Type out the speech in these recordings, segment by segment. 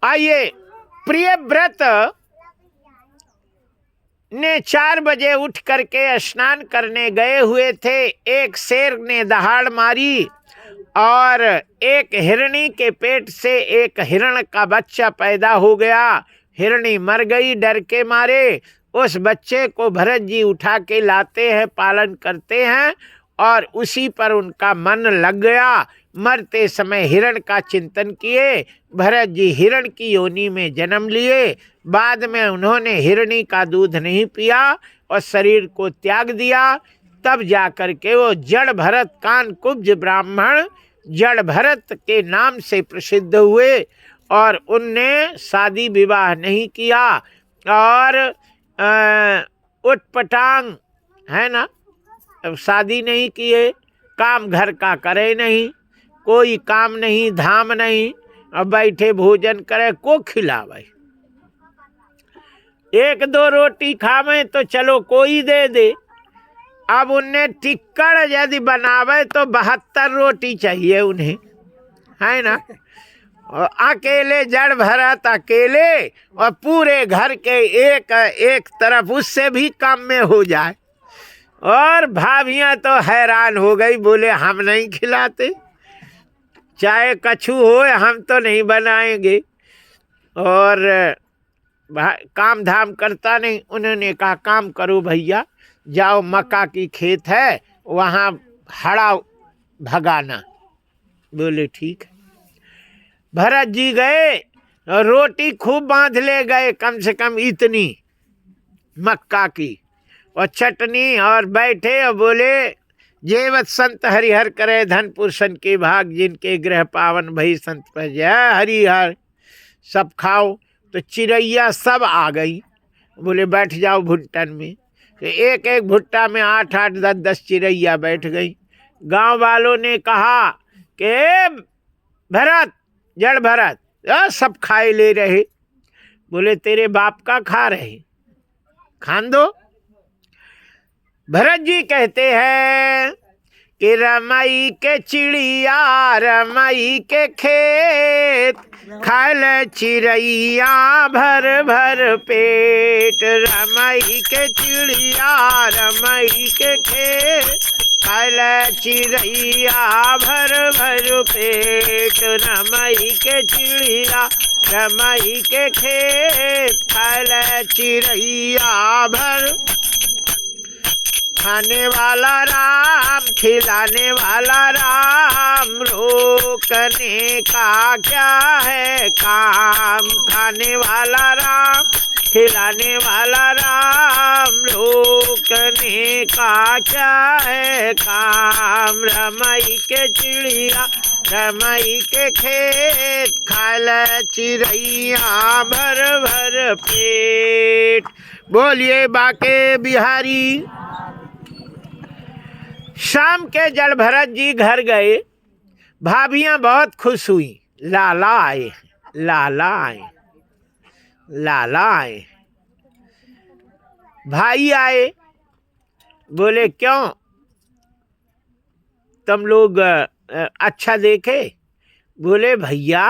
आइए, प्रियव्रत ने 4 बजे उठ करके स्नान करने गए हुए थे। एक शेर ने दहाड़ मारी और एक हिरणी के पेट से एक हिरण का बच्चा पैदा हो गया। हिरणी मर गई डर के मारे। उस बच्चे को भरत जी उठा के लाते हैं, पालन करते हैं और उसी पर उनका मन लग गया। मरते समय हिरण का चिंतन किए। भरत जी हिरण की योनि में जन्म लिए। बाद में उन्होंने हिरणी का दूध नहीं पिया और शरीर को त्याग दिया। तब जाकर के वो जड़ भरत कान कुब्ज ब्राह्मण जड़ भरत के नाम से प्रसिद्ध हुए और उनने शादी विवाह नहीं किया और उटपटांग है ना, अब शादी नहीं किए, काम घर का करे नहीं, कोई काम नहीं धाम नहीं, अब बैठे भोजन करे को खिलावे। 1-2 रोटी खावे तो चलो कोई दे दे। अब उन्हें टिक्कड़ यदि बनावे तो 72 रोटी चाहिए उन्हें, है ना। और अकेले जड़ भरत अकेले और पूरे घर के एक तरफ, उससे भी कम में हो जाए। और भाभियां तो हैरान हो गई, बोले हम नहीं खिलाते, चाहे कछु हो हम तो नहीं बनाएंगे और काम धाम करता नहीं। उन्होंने कहा काम करो भैया, जाओ मक्का की खेत है वहाँ हड़ा भगाना। बोले ठीक है। भरत जी गए और रोटी खूब बांध ले गए, कम से कम इतनी मक्का की और चटनी, और बैठे और बोले जेवत संत हरिहर करे धन पुरुषन के भाग, जिनके गृह पावन भई संत पर जय हरिहर। सब खाओ। तो चिड़ैया सब आ गई। बोले बैठ जाओ भुट्टन में। तो एक एक भुट्टा में 8-8 10-10 चिड़ैया बैठ गई। गांव वालों ने कहा कि भरत जड़ भरत सब खाए ले रहे। बोले तेरे बाप का खा रहे, खान दो। भरत जी कहते हैं कि रमई के चिड़िया रमई के खेत, खाल चिड़ैया भर भर पेट। रमई के चिड़िया रमई के खेत, खाल चिड़ैया भर भर पेट। रमई के चिड़िया रमई के खेत, खाल चिड़ैया भर। खाने वाला राम खिलाने वाला राम, रोकने का क्या है काम। खाने वाला राम खिलाने वाला राम, रोकने का क्या है काम। रमई के चिड़िया रमई के खेत, खाल चिड़ैया भर भर पेट। बोलिए बाके बिहारी। शाम के जड़ भरत जी घर गए। भाभियां बहुत खुश हुई। लाला आए, लाला आए, लाला आए। भाई आए। बोले क्यों तुम लोग अच्छा देखे। बोले भैया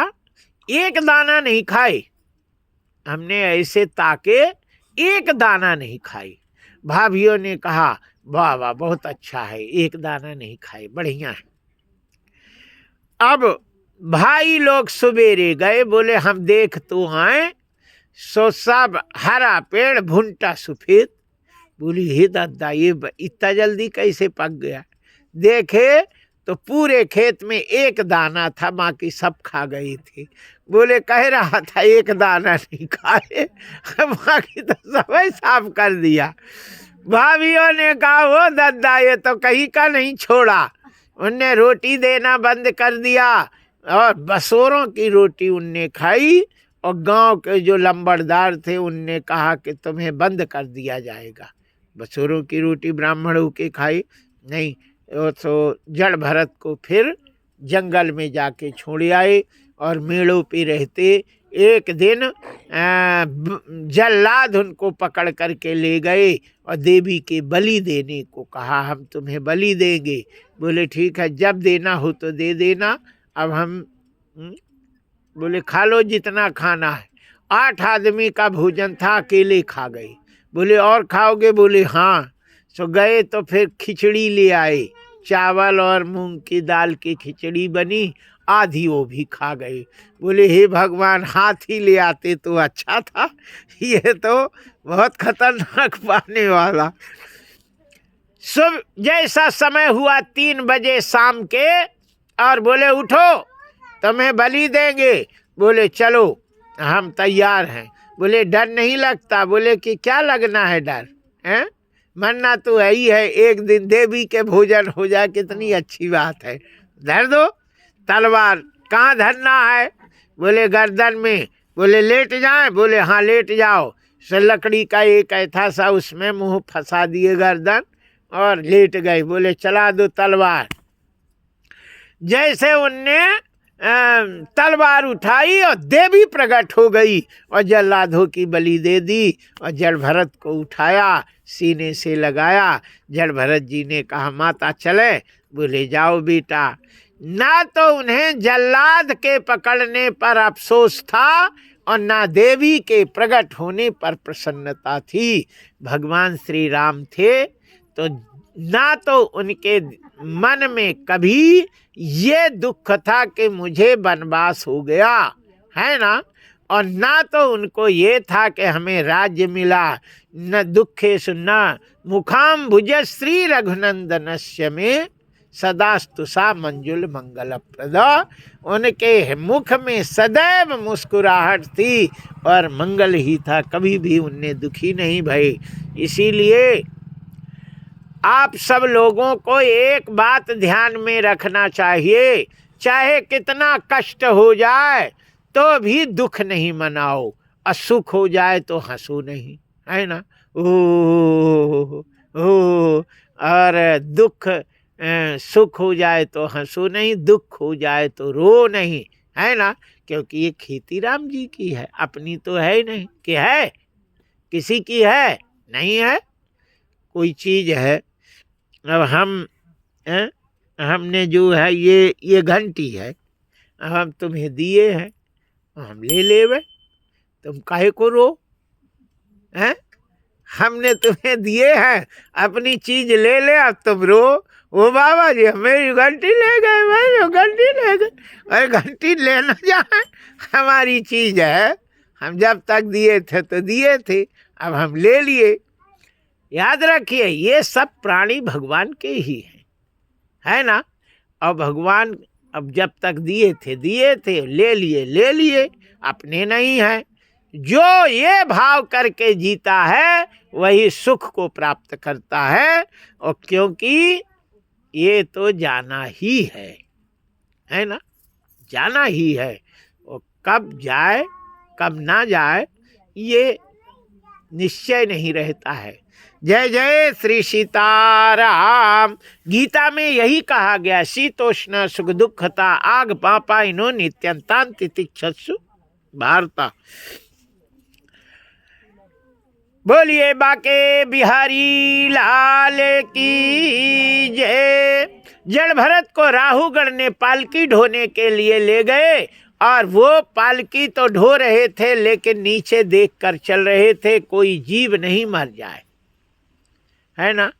एक दाना नहीं खाए, हमने ऐसे ताके एक दाना नहीं खाई। भाभियों ने कहा वाह वाह बहुत अच्छा है, एक दाना नहीं खाए, बढ़िया है। अब भाई लोग सवेरे गए। बोले हम देख तो आए, सो सब हरा पेड़ भुंटा सफेद। बोली हे दादा ये इतना जल्दी कैसे पक गया। देखे तो पूरे खेत में एक दाना था, बाकी सब खा गई थी। बोले कह रहा था एक दाना नहीं खाए, बाकी तो सब साफ कर दिया। भाभियों ने कहा वो दादा ये तो कहीं का नहीं छोड़ा। उनने रोटी देना बंद कर दिया और बसोरों की रोटी उनने खाई और गांव के जो लंबड़दार थे उनने कहा कि तुम्हें बंद कर दिया जाएगा। बसोरों की रोटी ब्राह्मणों के खाई नहीं। तो जड़ भरत को फिर जंगल में जाके छोड़ आए और मेड़ों पे रहते। एक दिन जल्लाद उनको पकड़ करके ले गए और देवी के बलि देने को कहा, हम तुम्हें बलि देंगे। बोले ठीक है जब देना हो तो दे देना, अब हम बोले खा लो जितना खाना है। 8 आदमी का भोजन था, अकेले खा गई। बोले और खाओगे? बोले हाँ। तो गए तो फिर खिचड़ी ले आए, चावल और मूंग की दाल की खिचड़ी बनी, आधी वो भी खा गए। बोले हे भगवान, हाथी ले आते तो अच्छा था, ये तो बहुत खतरनाक पाने वाला। सुबह जैसा समय हुआ 3 बजे शाम के, और बोले उठो तुम्हें बलि देंगे। बोले चलो हम तैयार हैं। बोले डर नहीं लगता? बोले कि क्या लगना है डर, हैं? मरना तो है ही है, एक दिन देवी के भोजन हो जाए कितनी अच्छी बात है। धर दो तलवार। कहाँ धरना है? बोले गर्दन में। बोले लेट जाए? बोले हाँ लेट जाओ। से लकड़ी का एक ऐसा सा उसमें मुंह फंसा दिए गर्दन और लेट गए। बोले चला दो तलवार। जैसे उनने तलवार उठाई और देवी प्रकट हो गई और जल्लादों की बलि दे दी। और जड़ भरत को उठाया, सीने से लगाया। जड़ भरत जी ने कहा माता चले? बोले जाओ बेटा। ना तो उन्हें जल्लाद के पकड़ने पर अफसोस था और ना देवी के प्रकट होने पर प्रसन्नता थी। भगवान श्री राम थे तो ना तो उनके मन में कभी ये दुख था कि मुझे वनवास हो गया, है ना, और ना तो उनको ये था कि हमें राज्य मिला। न दुखेषु न मुखाम्बुज श्री रघुनंदनस्य में सदास्तु सा मंजुल मंगल प्रद। उनके मुख में सदैव मुस्कुराहट थी और मंगल ही था, कभी भी उनने दुखी नहीं भई। इसीलिए आप सब लोगों को एक बात ध्यान में रखना चाहिए, चाहे कितना कष्ट हो जाए तो भी दुख नहीं मनाओ, और सुख हो जाए तो हंसो नहीं, है ना। ओ और दुख सुख हो जाए तो हंसो नहीं, दुख हो जाए तो रो नहीं, है ना। क्योंकि ये खेती राम जी की है, अपनी तो है ही नहीं। कि है किसी की? है नहीं है कोई चीज है। अब हमने जो है ये घंटी है, अब हम तुम्हें दिए हैं, हम ले लेवे, तुम काहे को रो? हैं? हमने तुम्हें दिए हैं, अपनी चीज ले ले, अब तुम रो। वो बाबा जी मेरी घंटी ले गए, मेरी घंटी ले गए। अरे घंटी लेना जाए, हमारी चीज है, हम जब तक दिए थे तो दिए थे, अब हम ले लिए। याद रखिए ये सब प्राणी भगवान के ही हैं, है ना। और भगवान अब जब तक दिए थे, ले लिए, अपने नहीं है। जो ये भाव करके जीता है वही सुख को प्राप्त करता है। और क्योंकि ये तो जाना ही है ना, जाना ही है। और कब जाए कब ना जाए ये निश्चय नहीं रहता है। जय जय श्री सीताराम। गीता में यही कहा गया, शीतोष्ण सुख दुखता आग पापा इनो नित्यंतान तितिक्षसु भारता। बोलिए बाके बिहारी लाल की जय। जड़ भरत को राहुगण ने पालकी ढोने के लिए ले गए और वो पालकी तो ढो रहे थे लेकिन नीचे देखकर चल रहे थे, कोई जीव नहीं मर जाए, है ना।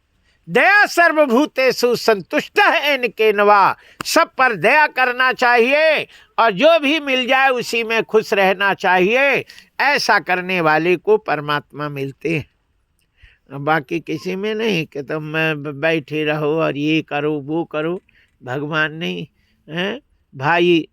दया सर्वभूतेषु संतुष्ट है इनके नवा। सब पर दया करना चाहिए और जो भी मिल जाए उसी में खुश रहना चाहिए। ऐसा करने वाले को परमात्मा मिलते हैं, बाकी किसी में नहीं कि तुम बैठे रहो और ये करो वो करो। भगवान नहीं है। भाई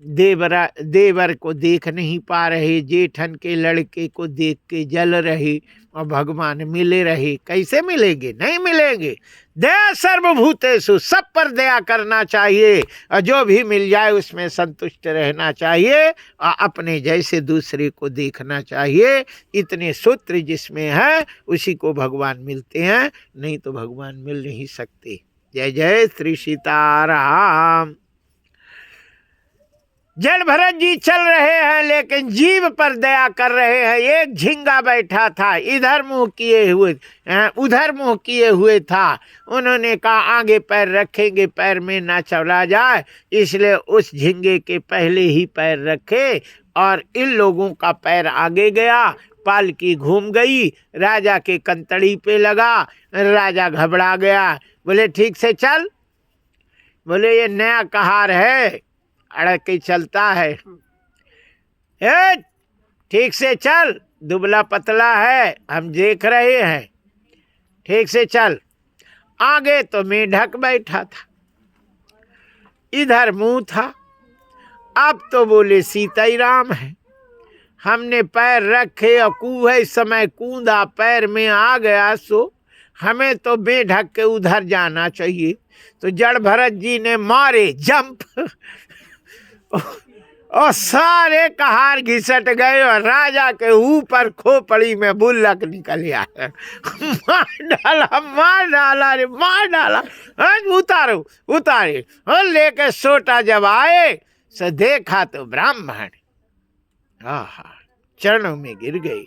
देवर को देख नहीं पा रहे, जेठन के लड़के को देख के जल रहे और भगवान मिले रहे, कैसे मिलेंगे? नहीं मिलेंगे। दया सर्वभूतेषु, सब पर दया करना चाहिए और जो भी मिल जाए उसमें संतुष्ट रहना चाहिए और अपने जैसे दूसरे को देखना चाहिए। इतने सूत्र जिसमें है उसी को भगवान मिलते हैं, नहीं तो भगवान मिल नहीं सकते। जय जय श्री सीताराम। जड़ भरत जी चल रहे हैं लेकिन जीव पर दया कर रहे हैं। एक झिंगा बैठा था, इधर मुंह किए हुए उधर मुंह किए हुए था। उन्होंने कहा आगे पैर रखेंगे पैर में ना चला जाए, इसलिए उस झिंगे के पहले ही पैर रखे और इन लोगों का पैर आगे गया। पालकी घूम गई, राजा के कंतड़ी पे लगा। राजा घबरा गया, बोले ठीक से चल। बोले ये नया कहार है, अड़क के चलता है। ठीक से चल, दुबला पतला है, हम देख रहे हैं, ठीक से चल। आगे तो मेढक बैठा था, इधर मुंह था। अब तो बोले सीता ही राम है। हमने पैर रखे और कूहे समय कूदा, पैर में आ गया, सो हमें तो बेढक के उधर जाना चाहिए। तो जड़ भरत जी ने मारे जंप और सारे कहार घिसट गए और राजा के ऊपर खोपड़ी में बुल्लक निकल आया। मार डाला रे, मार डाला। उतारो उतारे और लेके सोटा जब आए सो देखा तो ब्राह्मण। आहा, चरणों में गिर गई।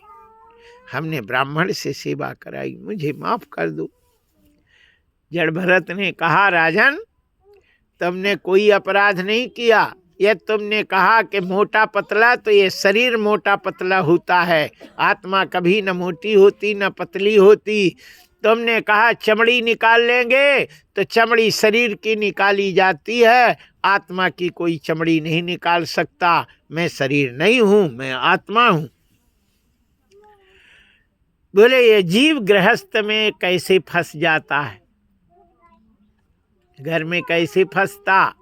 हमने ब्राह्मण से सेवा कराई, मुझे माफ कर दो। जड़ भरत ने कहा राजन, तुमने कोई अपराध नहीं किया। ये तुमने कहा कि मोटा पतला, तो ये शरीर मोटा पतला होता है, आत्मा कभी न मोटी होती न पतली होती। तुमने कहा चमड़ी निकाल लेंगे, तो चमड़ी शरीर की निकाली जाती है, आत्मा की कोई चमड़ी नहीं निकाल सकता। मैं शरीर नहीं हूं, मैं आत्मा हूं। बोले ये जीव गृहस्थ में कैसे फंस जाता है, घर में कैसे फंसता।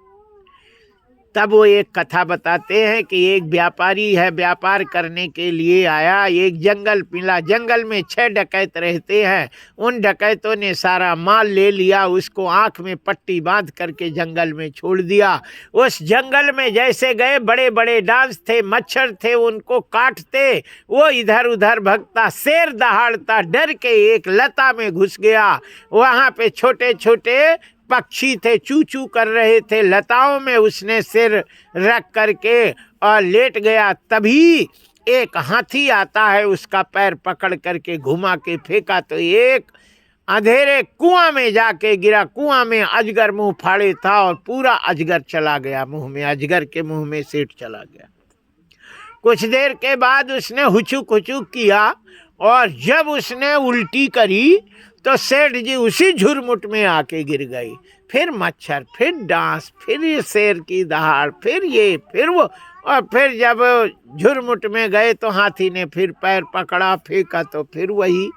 तब वो एक कथा बताते हैं कि एक व्यापारी है, व्यापार करने के लिए आया। एक जंगल मिला, जंगल में 6 डकैत रहते हैं। उन डकैतों ने सारा माल ले लिया, उसको आंख में पट्टी बांध करके जंगल में छोड़ दिया। उस जंगल में जैसे गए, बड़े बड़े डांस थे, मच्छर थे, उनको काटते। वो इधर उधर भगता, शेर दहाड़ता, डर के एक लता में घुस गया। वहाँ पे छोटे छोटे पक्षी थे, चू चू कर रहे थे लताओं में। उसने सिर रख करके और लेट गया। तभी एक हाथी आता है, उसका पैर पकड़ करके घुमा के फेंका तो एक अंधेरे कुआं में जाके गिरा। कुआं में अजगर मुंह फाड़े था और पूरा अजगर चला गया मुंह में, अजगर के मुंह में सेठ चला गया। कुछ देर के बाद उसने हुचुक हुचुक किया और जब उसने उल्टी करी तो सेठ जी उसी झुरमुट में आके गिर गई। फिर मच्छर, फिर डांस, फिर ये शेर की दहाड़, फिर ये, फिर वो। और फिर जब झुरमुट में गए तो हाथी ने फिर पैर पकड़ा, फेंका तो फिर वही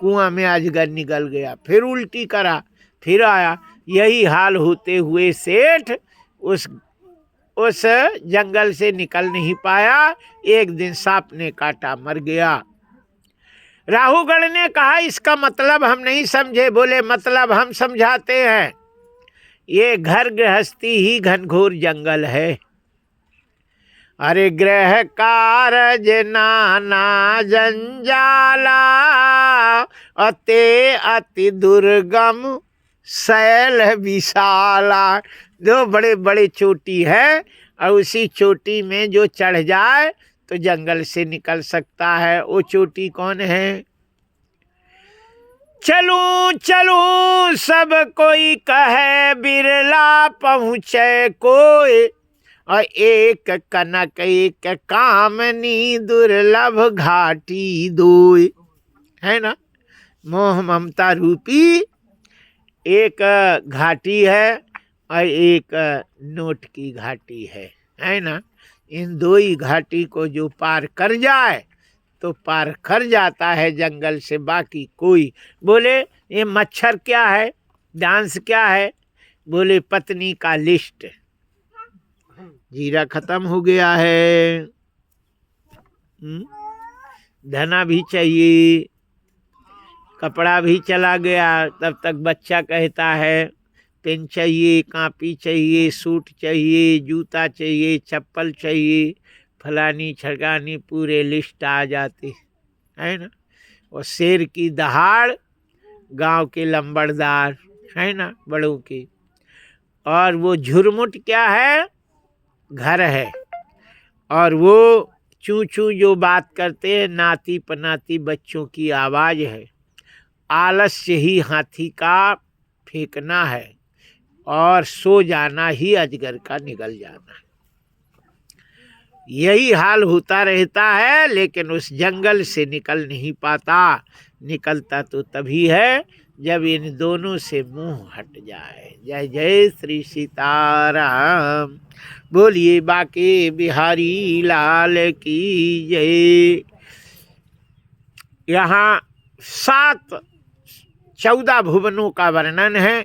कुआं में अजगर निकल गया। फिर उल्टी करा, फिर आया। यही हाल होते हुए सेठ उस जंगल से निकल नहीं पाया। एक दिन सांप ने काटा, मर गया। राहुगण ने कहा इसका मतलब हम नहीं समझे। बोले मतलब हम समझाते हैं। ये घर गृहस्थी ही घनघोर जंगल है। अरे ग्रह कारज नाना जंजाला, अते अति दुर्गम शैल विशाला। दो बड़े बड़े चोटी है और उसी चोटी में जो चढ़ जाए तो जंगल से निकल सकता है। वो चोटी कौन है? चलूं चलूं सब कोई कहे, बिरला पहुँचे कोई। और एक कनक एक कामनी, दुर्लभ घाटी दोय। है ना, मोह ममता रूपी एक घाटी है और एक नोट की घाटी है ना। इन दो ही घाटी को जो पार कर जाए तो पार कर जाता है जंगल से, बाकी कोई। बोले ये मच्छर क्या है, डांस क्या है? बोले पत्नी का लिस्ट। जीरा खत्म हो गया है, धना भी चाहिए, कपड़ा भी चला गया। तब तक बच्चा कहता है पेन चाहिए, कापी चाहिए, सूट चाहिए, जूता चाहिए, चप्पल चाहिए, फलानी छड़कानी, पूरे लिस्ट आ जाती है ना। और शेर की दहाड़ गांव के लंबड़दार है ना, बड़ों की। और वो झुरमुट क्या है? घर है। और वो चू चू जो बात करते हैं, नाती पनाती बच्चों की आवाज़ है। आलस्य ही हाथी का फेंकना है और सो जाना ही अजगर का निगल जाना है। यही हाल होता रहता है, लेकिन उस जंगल से निकल नहीं पाता। निकलता तो तभी है जब इन दोनों से मुंह हट जाए। जय जय श्री सीताराम। बोलिए बाके बिहारी लाल की जय। यहाँ 14 भुवनों का वर्णन है।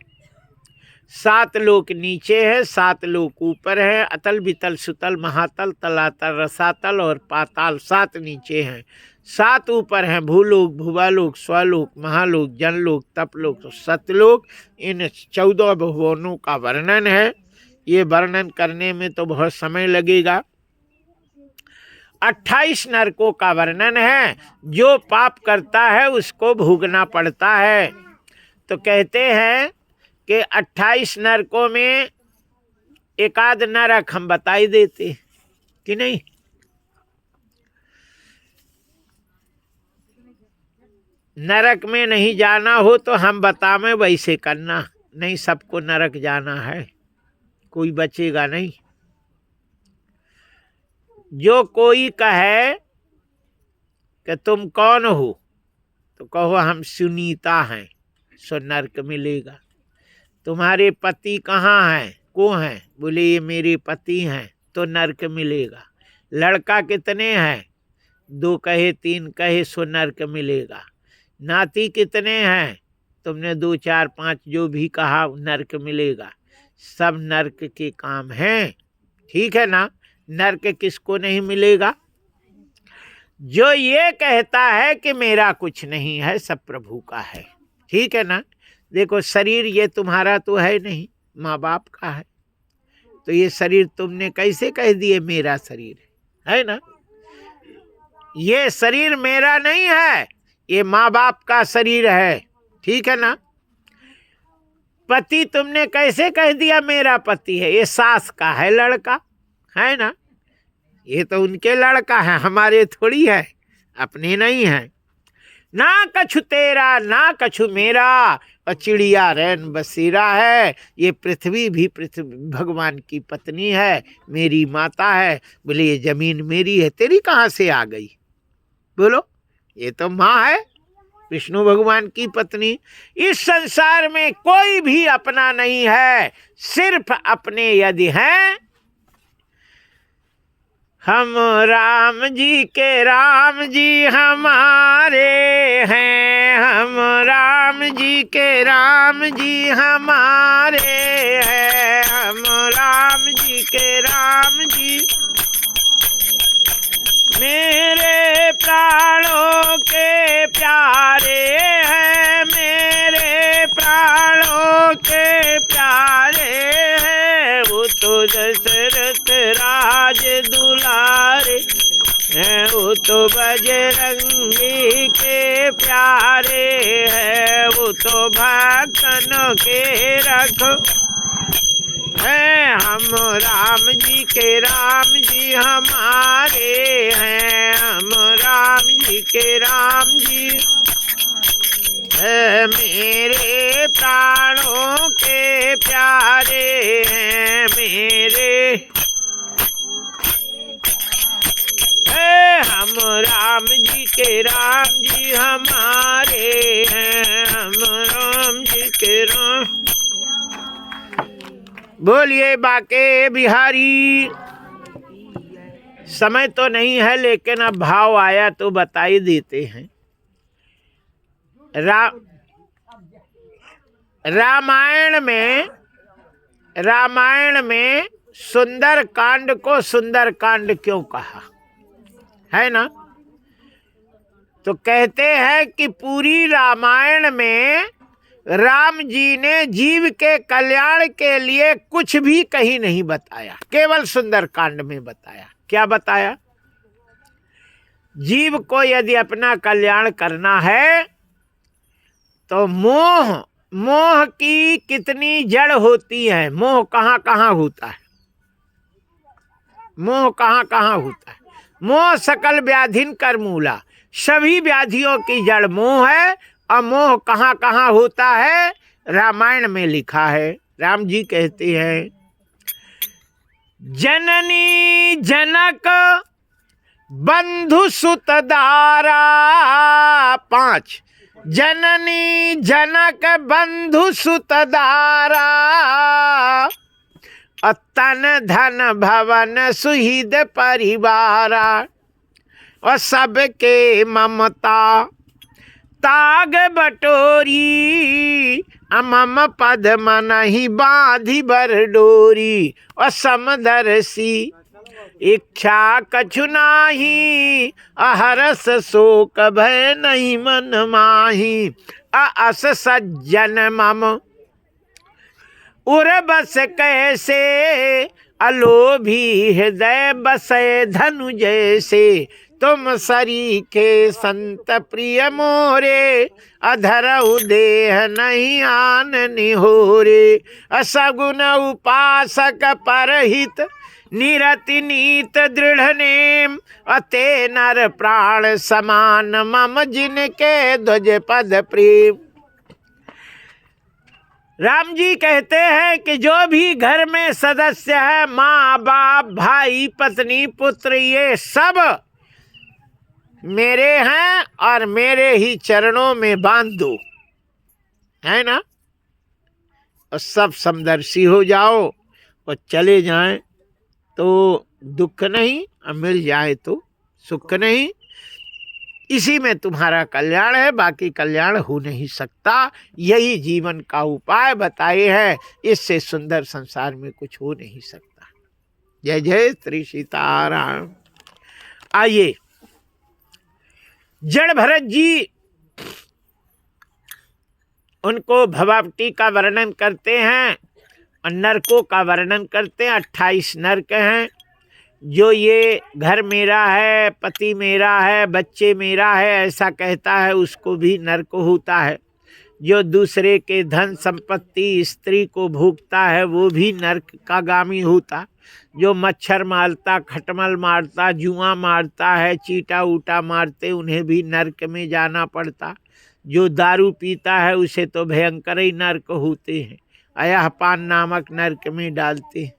7 लोक नीचे है, 7 लोक ऊपर है। अतल वितल सुतल महातल तलातल रसातल और पाताल 7 नीचे हैं। 7 ऊपर हैं, भूलोक भुवालोक स्वलोक महालोक जनलोक तपलोक सतलोक। इन 14 भुवनों का वर्णन है। ये वर्णन करने में तो बहुत समय लगेगा। 28 नरकों का वर्णन है। जो पाप करता है उसको भोगना पड़ता है। तो कहते हैं कि 28 नरकों में एक आध नरक हम बता ही देते कि नहीं। नरक में नहीं जाना हो तो हम बतावें वैसे करना, नहीं सबको नरक जाना है, कोई बचेगा नहीं। जो कोई कहे कि तुम कौन हो तो कहो हम सुनीता हैं, सो नरक मिलेगा। तुम्हारे पति कहाँ हैं, को हैं, बोले ये मेरे पति हैं, तो नरक मिलेगा। लड़का कितने हैं, 2 कहे 3 कहे, सो नरक मिलेगा। नाती कितने हैं, तुमने 2 4 5 जो भी कहा, नरक मिलेगा। सब नरक के काम हैं, ठीक है ना। नरक किसको नहीं मिलेगा? जो ये कहता है कि मेरा कुछ नहीं है, सब प्रभु का है, ठीक है ना। देखो शरीर ये तुम्हारा तो है नहीं, माँ बाप का है। तो ये शरीर तुमने कैसे कह दिए मेरा शरीर है ना। ये शरीर मेरा नहीं है, ये माँ बाप का शरीर है, ठीक है ना। पति तुमने कैसे कह दिया मेरा पति है, ये सास का है लड़का, है ना। ये तो उनके लड़का है, हमारे थोड़ी है, अपने नहीं है। ना कछु तेरा ना कछु मेरा, और चिड़िया रैन बसेरा है। ये पृथ्वी भी पृथ्वी भगवान की पत्नी है, मेरी माता है। बोले ये जमीन मेरी है, तेरी कहाँ से आ गई? बोलो, ये तो माँ है, विष्णु भगवान की पत्नी। इस संसार में कोई भी अपना नहीं है, सिर्फ अपने यदि हैं। हम राम जी के राम जी हमारे हैं, हम राम जी के राम जी हमारे हैं, हम राम जी के राम जी मेरे प्राणों के प्यारे हैं, मेरे प्राणों के प्यारे हैं। वो तो दशरथ राज दुलारे हैं, वो तो बजरंगी के प्यारे हैं, वो तो भक्तन के रख हैं। हम राम जी के राम जी हमारे हैं, हम राम जी के राम जी है, मेरे प्राणों के प्यारे हैं, मेरे है। हम राम जी के राम जी हमारे हैं, हम राम जी के राम। बोलिए बाके बिहारी। समय तो नहीं है, लेकिन अब भाव आया तो बता ही देते हैं। रामायण में सुंदर कांड को सुंदर कांड क्यों कहा है ना। तो कहते हैं कि पूरी रामायण में राम जी ने जीव के कल्याण के लिए कुछ भी कहीं नहीं बताया, केवल सुंदर कांड में बताया। क्या बताया? जीव को यदि अपना कल्याण करना है तो मोह की कितनी जड़ होती है, मोह कहाँ कहाँ होता है। मोह कहाँ कहाँ होता है? मोह सकल व्याधिन कर मूला, सभी व्याधियों की जड़ मोह है। और मोह कहाँ कहाँ होता है? रामायण में लिखा है। राम जी कहते हैं, जननी जनक बंधु सुत दारा, 5, जननी जनक बंधु सुत दारा, तन धन भवन सुहृद परिवारा, और सबके ममता ताग बटोरी, मम पद मनहि बांधि बर डोरी, और समदर्शी इच्छा कछु नाही, अहरस शोक भय नहीं मन माही, अस सज्जन मम उर बस कैसे, अलोभी हृदय बसे धनु जैसे, तुम सरीखे संत प्रिय मोरे, अधरऊ देह नहीं आन निहोरे, असगुन उपासक परहित, निरति नीत दृढ़ नेम, अते नर प्राण समान, मम जिनके ध्वज पद प्रेम। राम जी कहते हैं कि जो भी घर में सदस्य है, माँ बाप भाई पत्नी पुत्र, ये सब मेरे हैं और मेरे ही चरणों में बांध दो, है ना। और सब समदर्शी हो जाओ और चले जाएं तो दुख नहीं, और मिल जाए तो सुख नहीं। इसी में तुम्हारा कल्याण है, बाकी कल्याण हो नहीं सकता। यही जीवन का उपाय बताए हैं, इससे सुंदर संसार में कुछ हो नहीं सकता। जय जय श्री सीताराम। आइए, जड़ भरत जी उनको भवावटी का वर्णन करते हैं और नरकों का वर्णन करते हैं। 28 नरक हैं। जो ये घर मेरा है, पति मेरा है, बच्चे मेरा है, ऐसा कहता है, उसको भी नरक होता है। जो दूसरे के धन संपत्ति स्त्री को भोगता है, वो भी नरक का गामी होता। जो मच्छर मारता, खटमल मारता, जुआ मारता है, चीटा ऊटा मारते, उन्हें भी नरक में जाना पड़ता। जो दारू पीता है, उसे तो भयंकर ही नरक होते हैं, अयहपान नामक नरक में डालते हैं,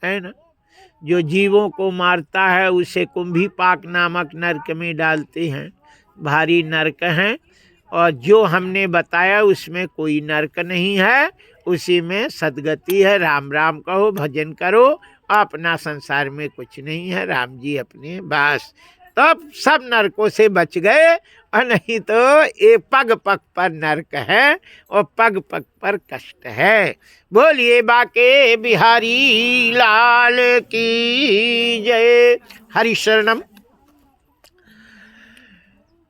है ना। जो जीवों को मारता है, उसे कुंभीपाक नामक नरक में डालते हैं, भारी नरक हैं। और जो हमने बताया उसमें कोई नरक नहीं है, उसी में सदगति है। राम राम कहो, भजन करो, अपना संसार में कुछ नहीं है। राम जी अपने बस, तब सब नरकों से बच गए। और नहीं तो ये पग पग पर नरक है और पग पग पर कष्ट है। बोलिए बाके बिहारी लाल की जय। हरि शरणम।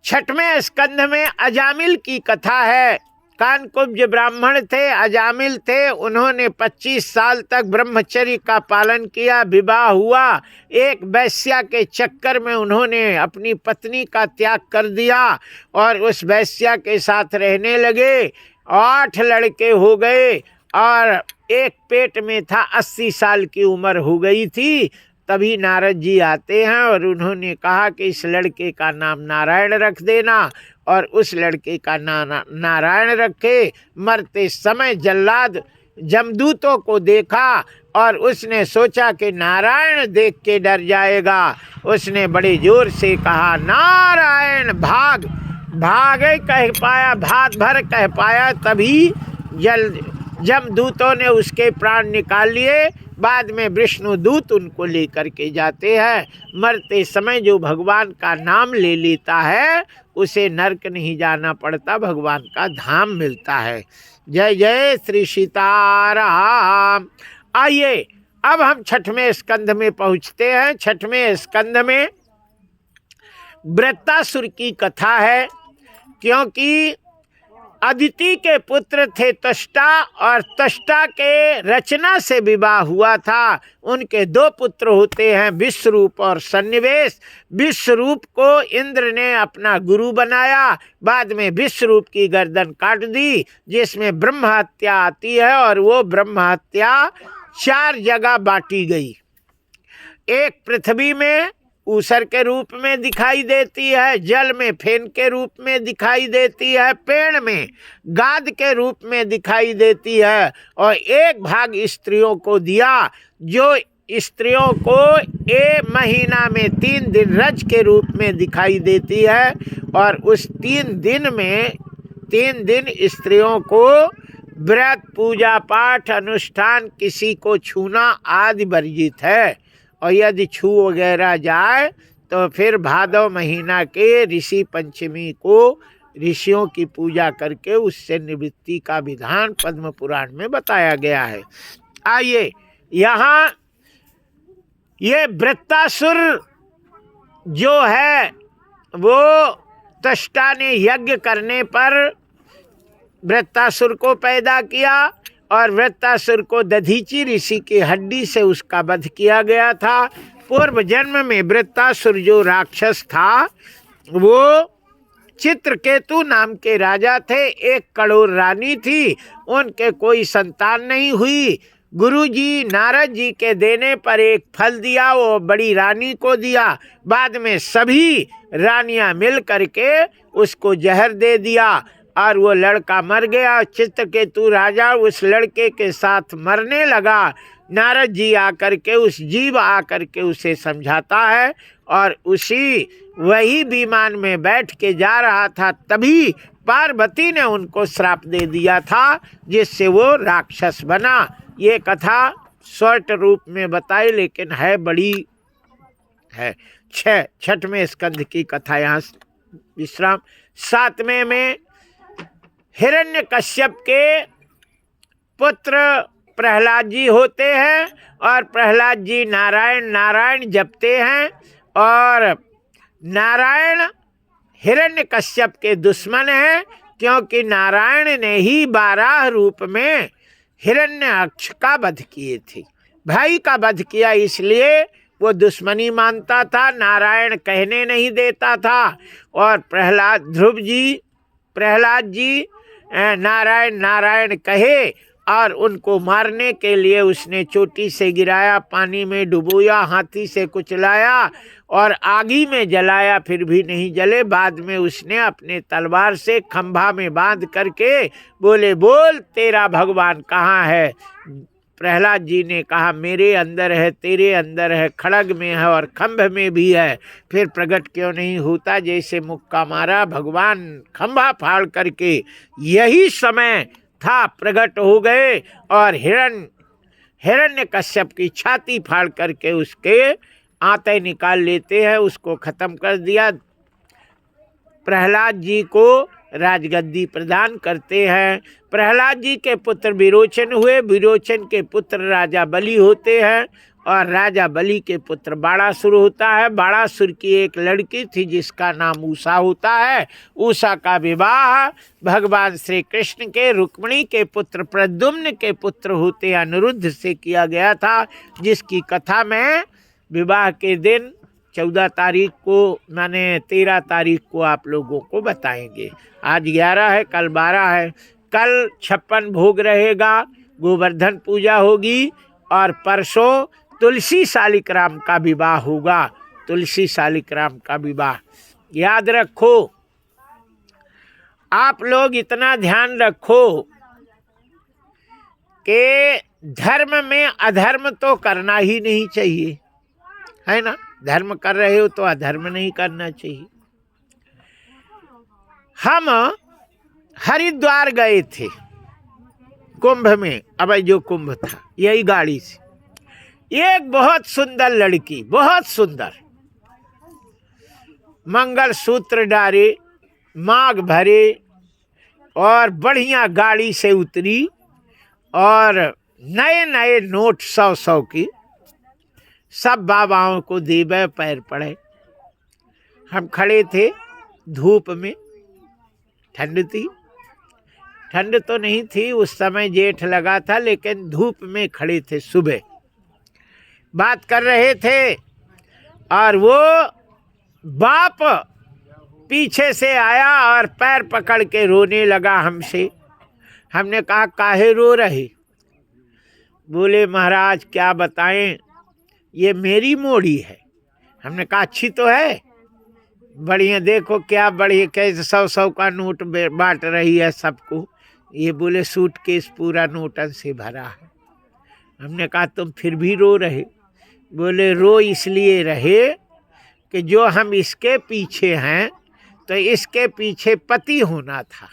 6वें स्कंध में अजामिल की कथा है। कानकुब्ज ब्राह्मण थे, अजामिल थे। उन्होंने 25 साल तक ब्रह्मचर्य का पालन किया। विवाह हुआ, एक वैश्या के चक्कर में उन्होंने अपनी पत्नी का त्याग कर दिया और उस वैश्या के साथ रहने लगे। 8 लड़के हो गए और एक पेट में था। 80 साल की उम्र हो गई थी। तभी नारद जी आते हैं और उन्होंने कहा कि इस लड़के का नाम नारायण रख देना, और उस लड़के का नारायण रखे। मरते समय जल्लाद जमदूतों को देखा और उसने सोचा कि नारायण देख के डर जाएगा। उसने बड़े जोर से कहा, नारायण भाग। भागे कह पाया, भात भर कह पाया, तभी जमदूतों ने उसके प्राण निकाल लिए। बाद में विष्णु दूत उनको लेकर के जाते हैं। मरते समय जो भगवान का नाम ले लेता है, उसे नरक नहीं जाना पड़ता, भगवान का धाम मिलता है। जय जय श्री सीताराम। आइए, अब हम 6वें स्कंध में पहुंचते हैं। 6वें स्कंध में वृत्तासुर की कथा है। क्योंकि अदिति के पुत्र थे त्वष्टा, और त्वष्टा के रचना से विवाह हुआ था। उनके 2 पुत्र होते हैं, विश्वरूप और सन्निवेश। विश्वरूप को इंद्र ने अपना गुरु बनाया। बाद में विश्वरूप की गर्दन काट दी, जिसमें ब्रह्म हत्या आती है, और वो ब्रह्म हत्या 4 जगह बांटी गई। एक पृथ्वी में ऊसर के रूप में दिखाई देती है, जल में फेन के रूप में दिखाई देती है, पेड़ में गाद के रूप में दिखाई देती है, और एक भाग स्त्रियों को दिया जो स्त्रियों को एक महीना में 3 दिन रज के रूप में दिखाई देती है। और उस 3 दिन में 3 दिन स्त्रियों को व्रत पूजा पाठ अनुष्ठान किसी को छूना आदि वर्जित है। और यदि छू वगैरह जाए तो फिर भादव महीना के ऋषि पंचमी को ऋषियों की पूजा करके उससे निवृत्ति का विधान पद्म पुराण में बताया गया है। आइए यहाँ ये वृत्तासुर जो है वो त्वष्टा ने यज्ञ करने पर वृत्तासुर को पैदा किया, और वृत्तासुर को दधीचि ऋषि की हड्डी से उसका वध किया गया था। पूर्व जन्म में वृत्तासुर जो राक्षस था वो चित्रकेतु नाम के राजा थे। 1 करोड़ रानी थी, उनके कोई संतान नहीं हुई। गुरुजी नारद जी के देने पर एक फल दिया, वो बड़ी रानी को दिया। बाद में सभी रानियां मिल करके उसको जहर दे दिया और वो लड़का मर गया। चित्रकेतु राजा उस लड़के के साथ मरने लगा। नारद जी आकर के उस जीव आकर के उसे समझाता है, और उसी वही विमान में बैठ के जा रहा था, तभी पार्वती ने उनको श्राप दे दिया था जिससे वो राक्षस बना। ये कथा शॉर्ट रूप में बताई, लेकिन है बड़ी है। 6वें स्कंध की कथा यहाँ विश्राम। 7वें में हिरण्यकश्यप के पुत्र प्रहलाद जी होते हैं, और प्रहलाद जी नारायण नारायण जपते हैं, और नारायण हिरण्यकश्यप के दुश्मन हैं, क्योंकि नारायण ने ही 12 रूप में हिरण्याक्ष का वध किए थे। भाई का वध किया, इसलिए वो दुश्मनी मानता था, नारायण कहने नहीं देता था। और प्रहलाद जी नारायण नारायण कहे, और उनको मारने के लिए उसने चोटी से गिराया, पानी में डुबोया, हाथी से कुचलाया और आगी में जलाया, फिर भी नहीं जले। बाद में उसने अपने तलवार से खंभा में बांध करके बोले, बोल तेरा भगवान कहाँ है। प्रहलाद जी ने कहा, मेरे अंदर है, तेरे अंदर है, खड़ग में है और खंभ में भी है, फिर प्रकट क्यों नहीं होता। जैसे मुक्का मारा, भगवान खंभा फाड़ करके, यही समय था, प्रकट हो गए और हिरण्यकश्यप की छाती फाड़ करके उसके आंतें निकाल लेते हैं, उसको खत्म कर दिया। प्रहलाद जी को राजगद्दी प्रदान करते हैं। प्रहलाद जी के पुत्र विरोचन हुए, विरोचन के पुत्र राजा बलि होते हैं, और राजा बलि के पुत्र बाणासुर होता है। बाणासुर की एक लड़की थी जिसका नाम उषा होता है। उषा का विवाह भगवान श्री कृष्ण के रुक्मिणी के पुत्र प्रद्युम्न के पुत्र होते अनिरुद्ध से किया गया था, जिसकी कथा में विवाह के दिन 14 तारीख को, माने 13 तारीख को आप लोगों को बताएंगे। आज 11 है, कल 12 है। कल 56 भोग रहेगा, गोवर्धन पूजा होगी, और परसों तुलसी शालिग्राम का विवाह होगा। तुलसी शालिग्राम का विवाह याद रखो। आप लोग इतना ध्यान रखो कि धर्म में अधर्म तो करना ही नहीं चाहिए, है ना। धर्म कर रहे हो तो अधर्म नहीं करना चाहिए। हम हरिद्वार गए थे कुंभ में, अब जो कुंभ था, यही गाड़ी से एक बहुत सुंदर लड़की, बहुत सुंदर, मंगलसूत्र डारे, मांग भरे और बढ़िया गाड़ी से उतरी, और नए नए नोट 100-100 की सब बाबाओं को देवे पैर पड़े। हम खड़े थे धूप में, ठंड थी, ठंड तो नहीं थी उस समय, जेठ लगा था, लेकिन धूप में खड़े थे। सुबह बात कर रहे थे और वो बाप पीछे से आया और पैर पकड़ के रोने लगा हमसे। हमने कहा, काहे रो रहे? बोले, महाराज क्या बताएं, ये मेरी मोड़ी है। हमने कहा अच्छी तो है, बढ़िया, देखो क्या बढ़िया, कैसे 100-100 का नोट बांट रही है सबको। ये बोले सूटकेस पूरा नोटन से भरा है। हमने कहा तुम फिर भी रो रहे? बोले रो इसलिए रहे कि जो हम इसके पीछे हैं तो इसके पीछे पति होना था,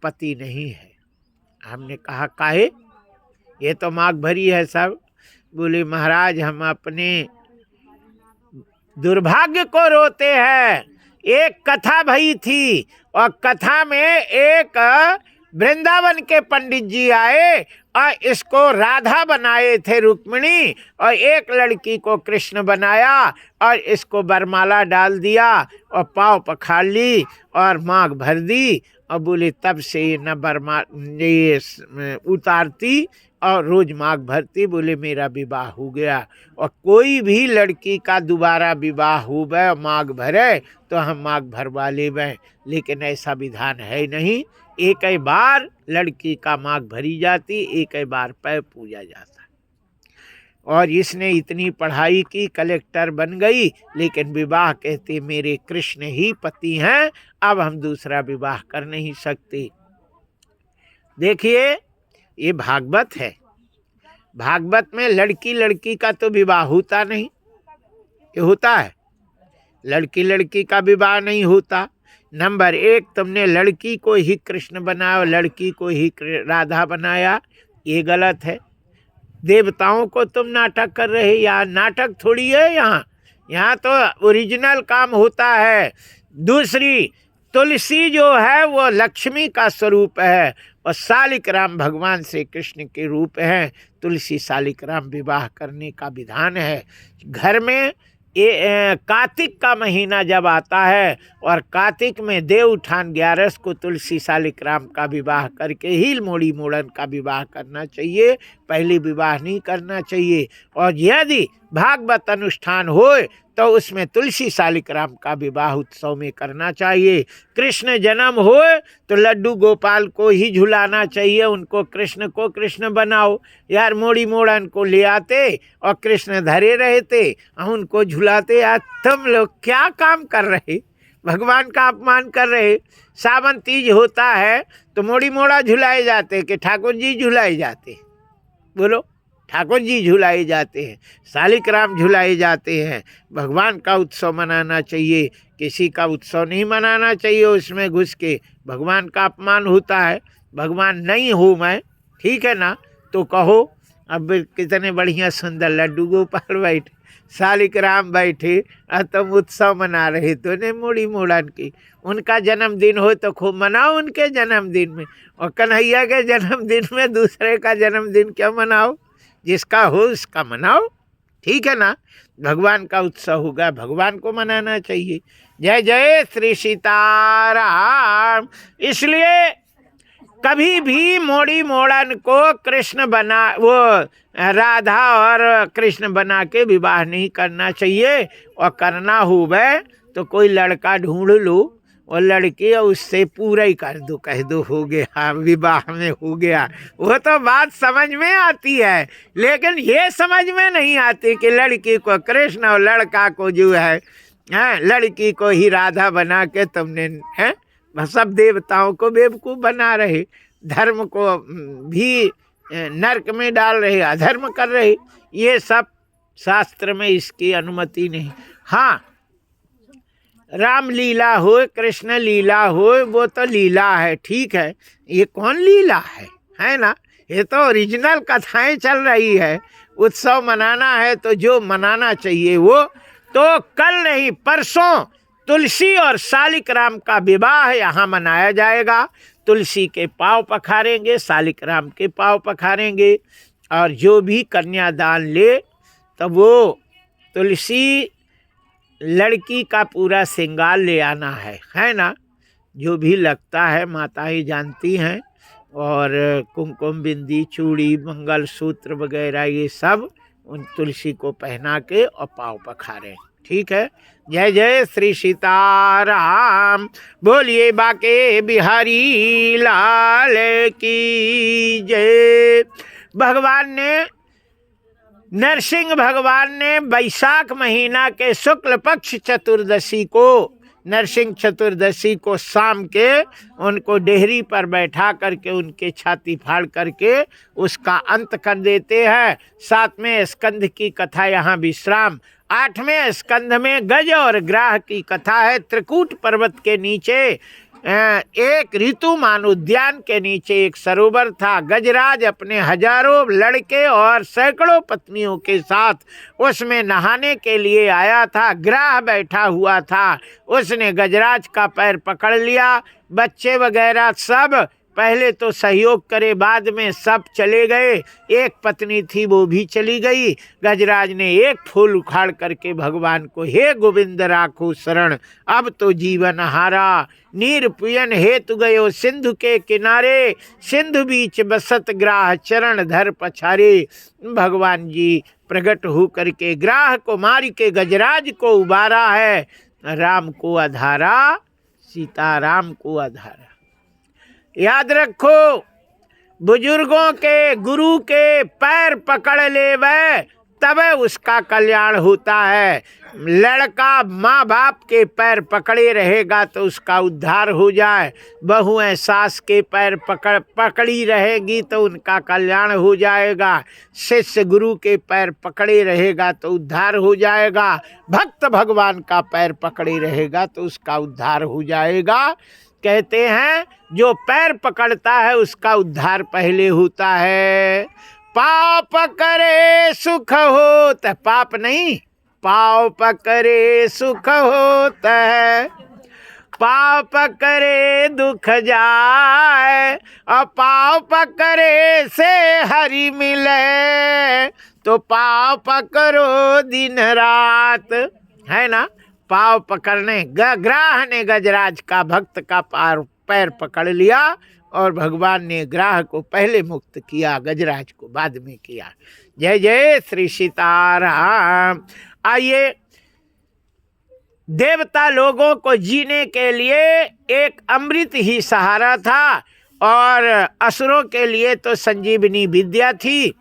पति नहीं है। हमने कहा काहे? ये तो माघ भरी है सब। बोले महाराज हम अपने दुर्भाग्य को रोते हैं। एक कथा भई थी और कथा में एक वृंदावन के पंडित जी आए और इसको राधा बनाए थे रुक्मिणी, और एक लड़की को कृष्ण बनाया और इसको बरमाला डाल दिया और पाँव पखाड़ ली और मांग भर दी। और बोले तब से न बरमा ये उतारती और रोज मांग भरती। बोले मेरा विवाह हो गया। और कोई भी लड़की का दोबारा विवाह हो गए मांग भरे तो हम मांग भरवा ले गए, लेकिन ऐसा विधान है नहीं। एक ही बार लड़की का मांग भरी जाती, एक ही बार पैर पूजा जाता। और इसने इतनी पढ़ाई की, कलेक्टर बन गई, लेकिन विवाह कहते मेरे कृष्ण ही पति हैं, अब हम दूसरा विवाह कर नहीं सकते। देखिए ये भागवत है। भागवत में लड़की लड़की का तो विवाह होता नहीं। ये होता है? लड़की लड़की का विवाह नहीं होता। नंबर 1, तुमने लड़की को ही कृष्ण बनाया, लड़की को ही राधा बनाया, ये गलत है। देवताओं को तुम नाटक कर रहे, यहाँ नाटक थोड़ी है। यहाँ तो ओरिजिनल काम होता है। दूसरी, तुलसी जो है वो लक्ष्मी का स्वरूप है और शालिक राम भगवान श्री कृष्ण के रूप हैं। तुलसी शालिक राम विवाह करने का विधान है। घर में कार्तिक का महीना जब आता है और कार्तिक में देव उठान 11 को तुलसी शालिक राम का विवाह करके ही मोड़ी मोड़न का विवाह करना चाहिए, पहले विवाह नहीं करना चाहिए। और यदि भागवत अनुष्ठान होए तो उसमें तुलसी शालिक राम का विवाह उत्सव में करना चाहिए। कृष्ण जन्म होए तो लड्डू गोपाल को ही झुलाना चाहिए, उनको कृष्ण को कृष्ण बनाओ। यार मोड़ी मोड़न को ले आते और कृष्ण धरे रहते और उनको झुलाते। यार तुम लोग क्या काम कर रहे? भगवान का अपमान कर रहे। सावन तीज होता है तो मोड़ी मोड़ा झुलाए जाते कि ठाकुर जी झुलाए जाते? बोलो, ठाकुर जी झुलाए जाते हैं, शालिक राम झुलाए जाते हैं। भगवान का उत्सव मनाना चाहिए, किसी का उत्सव नहीं मनाना चाहिए उसमें घुस के। भगवान का अपमान होता है। भगवान नहीं हूँ मैं, ठीक है ना, तो कहो। अब कितने बढ़िया सुंदर लड्डू गोपाल बैठे, शालिक राम बैठे और तुम उत्सव मना रहे तो ने मोड़ी मोड़न की। उनका जन्मदिन हो तो खूब मनाओ उनके जन्मदिन में, और कन्हैया के जन्मदिन में दूसरे का जन्मदिन क्यों मनाओ? जिसका हो उसका मनाओ, ठीक है ना। भगवान का उत्सव होगा, भगवान को मनाना चाहिए। जय जय श्री सीताराम। इसलिए कभी भी मोड़ी मोड़न को कृष्ण बना, वो राधा और कृष्ण बना के विवाह नहीं करना चाहिए। और करना हुए तो कोई लड़का ढूंढ लो और लड़के उससे पूरा ही कर दो, कह दो हो गया, विवाह में हो गया। वो तो बात समझ में आती है, लेकिन ये समझ में नहीं आती कि लड़की को कृष्ण और लड़का को जो है लड़की को ही राधा बना के तुमने सब देवताओं को बेवकूफ़ बना रहे, धर्म को भी नरक में डाल रहे, अधर्म कर रहे। ये सब शास्त्र में इसकी अनुमति नहीं। हाँ, राम लीला हो, कृष्ण लीला हो, वो तो लीला है, ठीक है। ये कौन लीला है ना? ये तो ओरिजिनल कथाएं चल रही है। उत्सव मनाना है तो जो मनाना चाहिए वो तो कल नहीं परसों तुलसी और शालिक राम का विवाह यहाँ मनाया जाएगा। तुलसी के पाँव पखारेंगे, शालिक राम के पाँव पखारेंगे, और जो भी कन्यादान ले तो वो तुलसी लड़की का पूरा श्रृंगार ले आना है ना। जो भी लगता है माताएं जानती हैं, और कुमकुम बिंदी चूड़ी मंगल सूत्र वगैरह ये सब उन तुलसी को पहना के और पाँव पखारें, ठीक है। जय जय श्री सीताराम। बोलिए बाके बिहारी लाल की जय। भगवान ने नरसिंह भगवान ने वैशाख महीना के शुक्ल पक्ष चतुर्दशी को, नरसिंह चतुर्दशी को शाम के उनको डेहरी पर बैठा करके उनके छाती फाड़ करके उसका अंत कर देते हैं। 7वें स्कंध की कथा यहाँ विश्राम। 8वें स्कंध में गज और ग्राह की कथा है। त्रिकूट पर्वत के नीचे एक ऋतुमान उद्यान के नीचे एक सरोवर था। गजराज अपने हजारों लड़के और सैकड़ों पत्नियों के साथ उसमें नहाने के लिए आया था। ग्राह बैठा हुआ था, उसने गजराज का पैर पकड़ लिया। बच्चे वगैरह सब पहले तो सहयोग करे, बाद में सब चले गए। एक पत्नी थी वो भी चली गई। गजराज ने एक फूल उखाड़ करके भगवान को, हे गोविंद राखो शरण, अब तो जीवन हारा। नीर पुयन हेतु गयो सिंधु के किनारे, सिंधु बीच बसत ग्राह चरण धर पछारे। भगवान जी प्रकट हो करके ग्राह को मार के गजराज को उबारा है। राम को आधारा, सीता राम को आधारा। याद रखो, बुजुर्गों के, गुरु के पैर पकड़ ले वह तब उसका कल्याण होता है। लड़का माँ बाप के पैर पकड़े रहेगा तो उसका उद्धार हो जाए। बहुएं सास के पैर पकड़ी रहेगी तो उनका कल्याण हो जाएगा। शिष्य गुरु के पैर पकड़े रहेगा तो उद्धार हो जाएगा। भक्त भगवान का पैर पकड़े रहेगा तो उसका उद्धार हो जाएगा। कहते हैं जो पैर पकड़ता है उसका उद्धार पहले होता है। पाप करे सुख होता, पाप नहीं, पाप करे सुख होता है, पाप करे दुख जाए, और पाप करे से हरि मिले, तो पाप करो दिन रात, है ना। पाव पकड़ने ग्राह ने गजराज का, भक्त का पैर पकड़ लिया और भगवान ने ग्राह को पहले मुक्त किया, गजराज को बाद में किया। जय जय श्री सीताराम। आइए, देवता लोगों को जीने के लिए एक अमृत ही सहारा था और असुरों के लिए तो संजीवनी विद्या थी।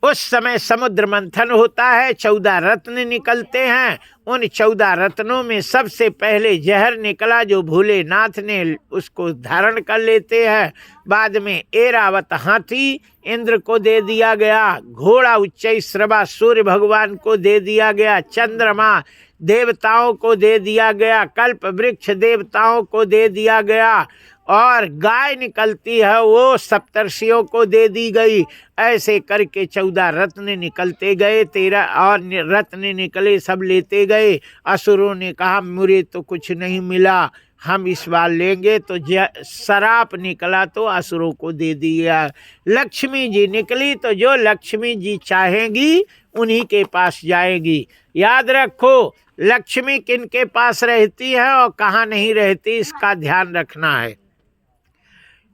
उस समय समुद्र मंथन होता है, 14 रत्न निकलते हैं। उन 14 रत्नों में सबसे पहले जहर निकला जो भोलेनाथ ने उसको धारण कर लेते हैं। बाद में ऐरावत हाथी इंद्र को दे दिया गया, घोड़ा उच्चैश्रवा सूर्य भगवान को दे दिया गया, चंद्रमा देवताओं को दे दिया गया, कल्प वृक्ष देवताओं को दे दिया गया, और गाय निकलती है वो सप्तर्षियों को दे दी गई। ऐसे करके 14 रत्न निकलते गए, 13 और रत्न निकले, सब लेते गए। असुरों ने कहा मुझे तो कुछ नहीं मिला, हम इस बार लेंगे, तो शराप निकला तो असुरों को दे दिया। लक्ष्मी जी निकली तो जो लक्ष्मी जी चाहेंगी उन्हीं के पास जाएगी। याद रखो, लक्ष्मी किन के पास रहती है और कहाँ नहीं रहती, इसका ध्यान रखना है।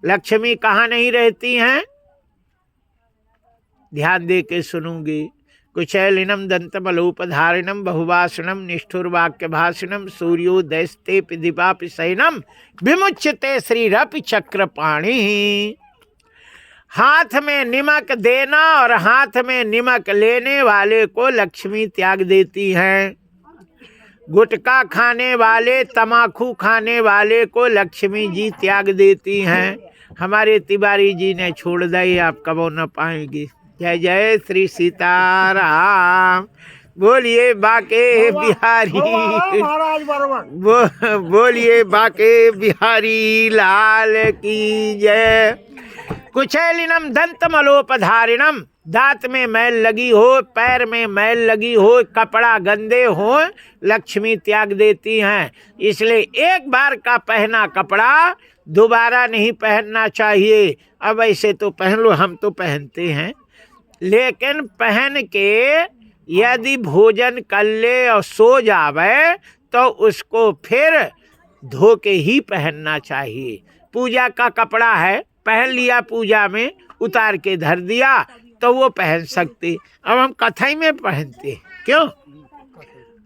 लक्ष्मी कहाँ नहीं रहती हैं, ध्यान दे के सुनूंगी। कुचैलिनम दंतमलोपधारिणम बहुवासनम निष्ठुरवाक्य भाषणम सूर्योदयस्ते दीपापि शयनम विमुच्यते श्रीरपि चक्रपाणि। हाथ में निमक देना और हाथ में निमक लेने वाले को लक्ष्मी त्याग देती हैं। गुटखा खाने वाले, तमाकू खाने वाले को लक्ष्मी जी त्याग देती हैं। हमारे तिवारी जी ने छोड़ दी, आप कबो न पाएंगी। जय जय श्री सीताराम। बोलिए बाके बिहारी, बोलिए बाके बिहारी लाल की जय। कुचैलिनम दंतमलोपधारिणम, दांत में मैल लगी हो, पैर में मैल लगी हो, कपड़ा गंदे हो, लक्ष्मी त्याग देती हैं। इसलिए एक बार का पहना कपड़ा दोबारा नहीं पहनना चाहिए। अब ऐसे तो पहन लो, हम तो पहनते हैं, लेकिन पहन के यदि भोजन कर ले और सो जावे तो उसको फिर धो के ही पहनना चाहिए। पूजा का कपड़ा है, पहन लिया पूजा में, उतार के धर दिया तो वो पहन सकते। अब हम कथाई में पहनते, क्यों?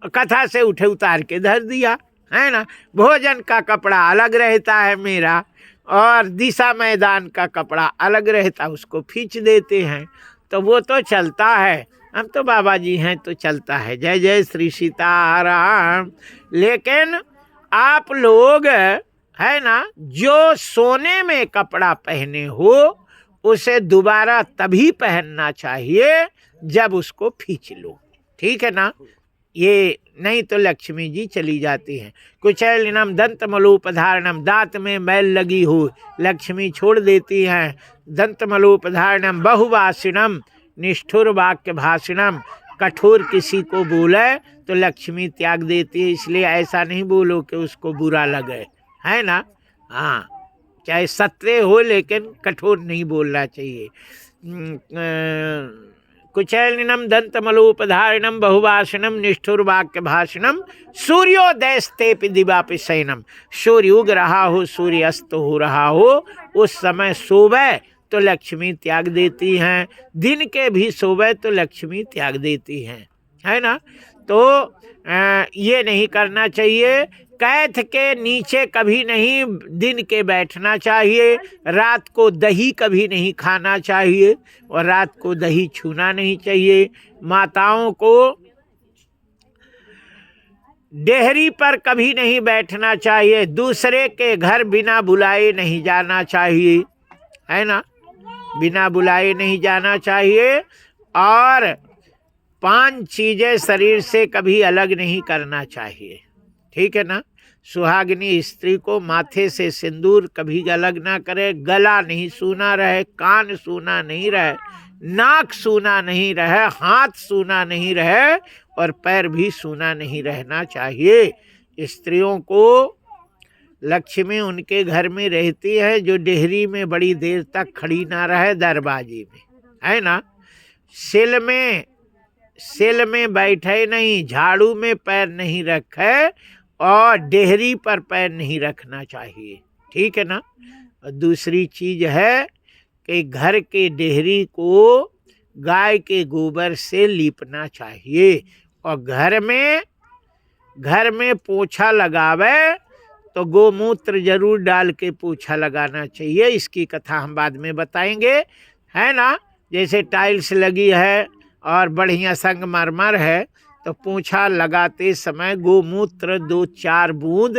कथा से उठे उतार के धर दिया, है ना। भोजन का कपड़ा अलग रहता है मेरा, और दिशा मैदान का कपड़ा अलग रहता, उसको खींच देते हैं। तो वो तो चलता है, हम तो बाबा जी हैं तो चलता है। जय जय श्री सीताराम। लेकिन आप लोग है ना, जो सोने में कपड़ा पहने हो उसे दोबारा तभी पहनना चाहिए जब उसको खींच लो, ठीक है ना। ये नहीं तो लक्ष्मी जी चली जाती हैं। कुचैलिनम दंत मलोपधारणम, दांत में मैल लगी हो लक्ष्मी छोड़ देती हैं। दंत मलोपधारणम बहुभाषिणम निष्ठुर वाक्य भाषणम, कठोर किसी को बोले तो लक्ष्मी त्याग देती है। इसलिए ऐसा नहीं बोलो कि उसको बुरा लगे, है ना। हाँ, चाहे सत्य हो लेकिन कठोर नहीं बोलना चाहिए। कुचैलिनम दंतमलोपधारिणम बहुभाषणम निष्ठुर वाक्य भाषणम, सूर्योदयस्तेपि दिवापि शयनम। सूर्य उग रहा हो, सूर्य अस्त हो रहा हो, उस समय सोवे तो लक्ष्मी त्याग देती हैं। दिन के भी सोवे तो लक्ष्मी त्याग देती हैं, है ना। तो ये नहीं करना चाहिए। कैथ के नीचे कभी नहीं दिन के बैठना चाहिए। रात को दही कभी नहीं खाना चाहिए और रात को दही छूना नहीं चाहिए। माताओं को डेहरी पर कभी नहीं बैठना चाहिए। दूसरे के घर बिना बुलाए नहीं जाना चाहिए, है ना, बिना बुलाए नहीं जाना चाहिए। और 5 चीजें शरीर से कभी अलग नहीं करना चाहिए, ठीक है ना। सुहागिनी स्त्री को माथे से सिंदूर कभी अलग ना करे, गला नहीं सूना रहे, कान सूना नहीं रहे, नाक सूना नहीं रहे, हाथ सूना नहीं रहे और पैर भी सूना नहीं रहना चाहिए। स्त्रियों को लक्ष्मी उनके घर में रहती है जो डेहरी में बड़ी देर तक खड़ी ना रहे, दरवाजे में, है ना। सिल में बैठे नहीं, झाड़ू में पैर नहीं रखे और डेहरी पर पैर नहीं रखना चाहिए, ठीक है ना। और दूसरी चीज है कि घर के डेहरी को गाय के गोबर से लीपना चाहिए। और घर में पोछा लगावे तो गोमूत्र जरूर डाल के पोछा लगाना चाहिए। इसकी कथा हम बाद में बताएंगे, है ना। जैसे टाइल्स लगी है और बढ़िया संगमरमर है तो पोछा लगाते समय गोमूत्र 2-4 बूंद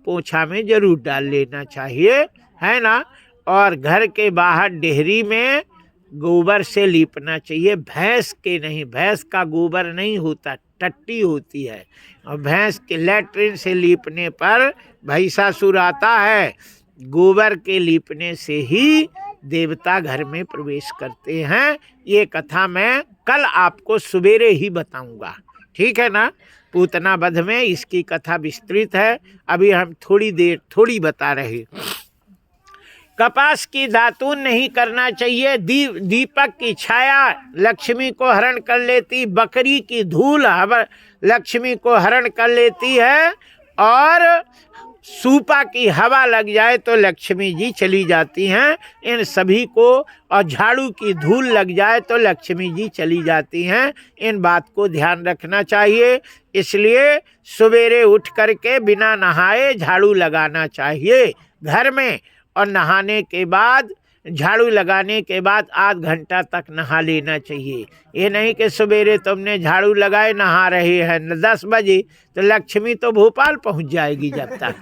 पोछा में जरूर डाल लेना चाहिए, है ना। और घर के बाहर डेहरी में गोबर से लीपना चाहिए, भैंस के नहीं। भैंस का गोबर नहीं होता, टट्टी होती है। और भैंस के लैट्रिन से लीपने पर भैंसासुर आता है। गोबर के लीपने से ही देवता घर में प्रवेश करते हैं। ये कथा मैं कल आपको सवेरे ही बताऊंगा, ठीक है ना। पूतना वध में इसकी कथा विस्तृत है, अभी हम थोड़ी बता रहे। कपास की दातून नहीं करना चाहिए। दीपक की छाया लक्ष्मी को हरण कर लेती, बकरी की धूल लक्ष्मी को हरण कर लेती है, और सूपा की हवा लग जाए तो लक्ष्मी जी चली जाती हैं। इन सभी को, और झाड़ू की धूल लग जाए तो लक्ष्मी जी चली जाती हैं। इन बात को ध्यान रखना चाहिए। इसलिए सवेरे उठ करके बिना नहाए झाड़ू लगाना चाहिए घर में, और नहाने के बाद, झाड़ू लगाने के बाद आध घंटा तक नहा लेना चाहिए। ये नहीं कि सवेरे तुमने झाड़ू लगाए नहा रहे हैं 10 बजे, तो लक्ष्मी तो भोपाल पहुंच जाएगी जब तक,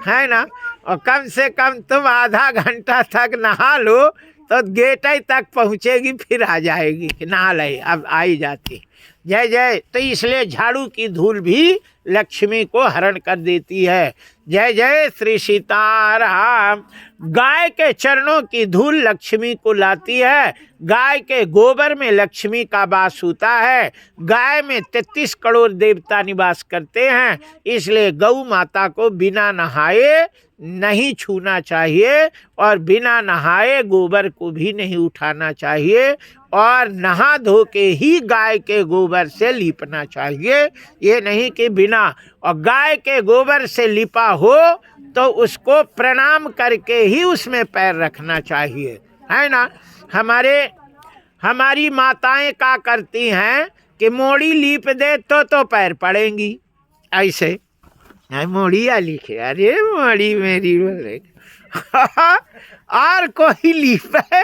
है ना। और कम से कम तुम आधा घंटा तक नहा लो तो गेट तक पहुंचेगी, फिर आ जाएगी कि नहा ले, अब आई जाती। जय जय। तो इसलिए झाड़ू की धूल भी लक्ष्मी को हरण कर देती है। जय जय श्री सीताराम। गाय के चरणों की धूल लक्ष्मी को लाती है। गाय के गोबर में लक्ष्मी का वास होता है। गाय में 33 करोड़ देवता निवास करते हैं। इसलिए गौ माता को बिना नहाए नहीं छूना चाहिए, और बिना नहाए गोबर को भी नहीं उठाना चाहिए, और नहा धो के ही गाय के गोबर से लीपना चाहिए। ये नहीं कि बिना, और गाय के गोबर से लिपा हो तो उसको प्रणाम करके ही उसमें पैर रखना चाहिए, है ना। हमारी माताएं क्या करती हैं कि मोड़ी लीप दे तो पैर पड़ेंगी ऐसे, मोड़िया लिखे, अरे मोड़ी मेरी बोले और कोई लीप है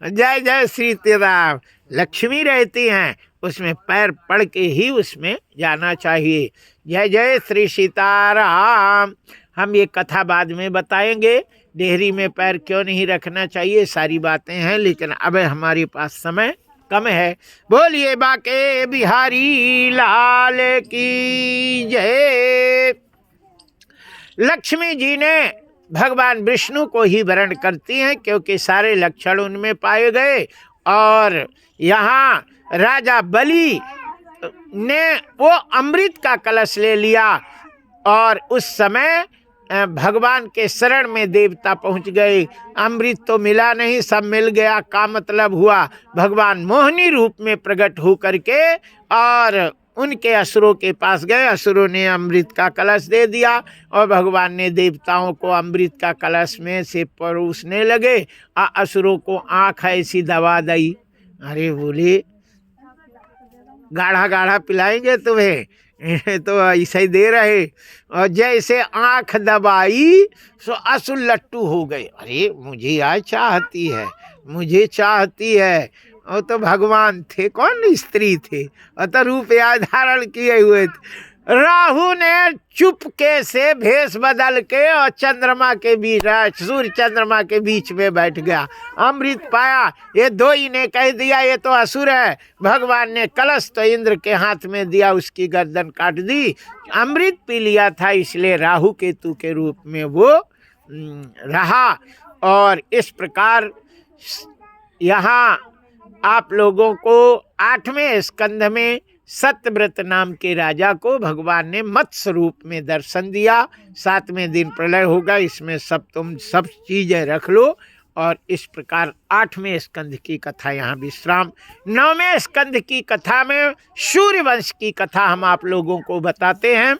जय जय श्री राम। लक्ष्मी रहती हैं उसमें पैर पड़ के ही उसमें जाना चाहिए। जय जय श्री सीताराम। हम ये कथा बाद में बताएंगे, डेहरी में पैर क्यों नहीं रखना चाहिए, सारी बातें हैं, लेकिन अब हमारे पास समय कम है। बोलिए बाके बिहारी लाल की जय। लक्ष्मी जी ने भगवान विष्णु को ही वर्ण करती हैं क्योंकि सारे लक्षण उनमें पाए गए। और यहाँ राजा बलि ने वो अमृत का कलश ले लिया और उस समय भगवान के शरण में देवता पहुंच गए। अमृत तो मिला नहीं, सब मिल गया का मतलब हुआ भगवान मोहिनी रूप में प्रकट हो करके और उनके असुरों के पास गए। असुरों ने अमृत का कलश दे दिया और भगवान ने देवताओं को अमृत का कलश में से परोसने लगे। असुरों को आँख ऐसी दबा दी। अरे बोले गाढ़ा गाढ़ा पिलाएंगे तुम्हें, तो ऐसा ही दे रहे। और जैसे आँख दबाई सो असुर लट्टू हो गए। अरे मुझे आज चाहती है, मुझे चाहती है। और तो भगवान थे, कौन स्त्री थे, और तो रूप धारण किए हुए थे। राहु ने चुपके से भेष बदल के और चंद्रमा के बीच, सूर्य चंद्रमा के बीच में बैठ गया, अमृत पाया। ये दो ही ने कह दिया ये तो असुर है। भगवान ने कलश तो इंद्र के हाथ में दिया, उसकी गर्दन काट दी। अमृत पी लिया था, इसलिए राहु केतु के रूप में वो रहा। और इस प्रकार यहाँ आप लोगों को 8वें स्कंध में सत्यव्रत नाम के राजा को भगवान ने मत्स्य रूप में दर्शन दिया। 7वें दिन प्रलय होगा, इसमें तुम सब चीजें रख लो। और इस प्रकार 8वें स्कंध की कथा यहाँ विश्राम। 9वें स्कंध की कथा में सूर्य वंश की कथा हम आप लोगों को बताते हैं।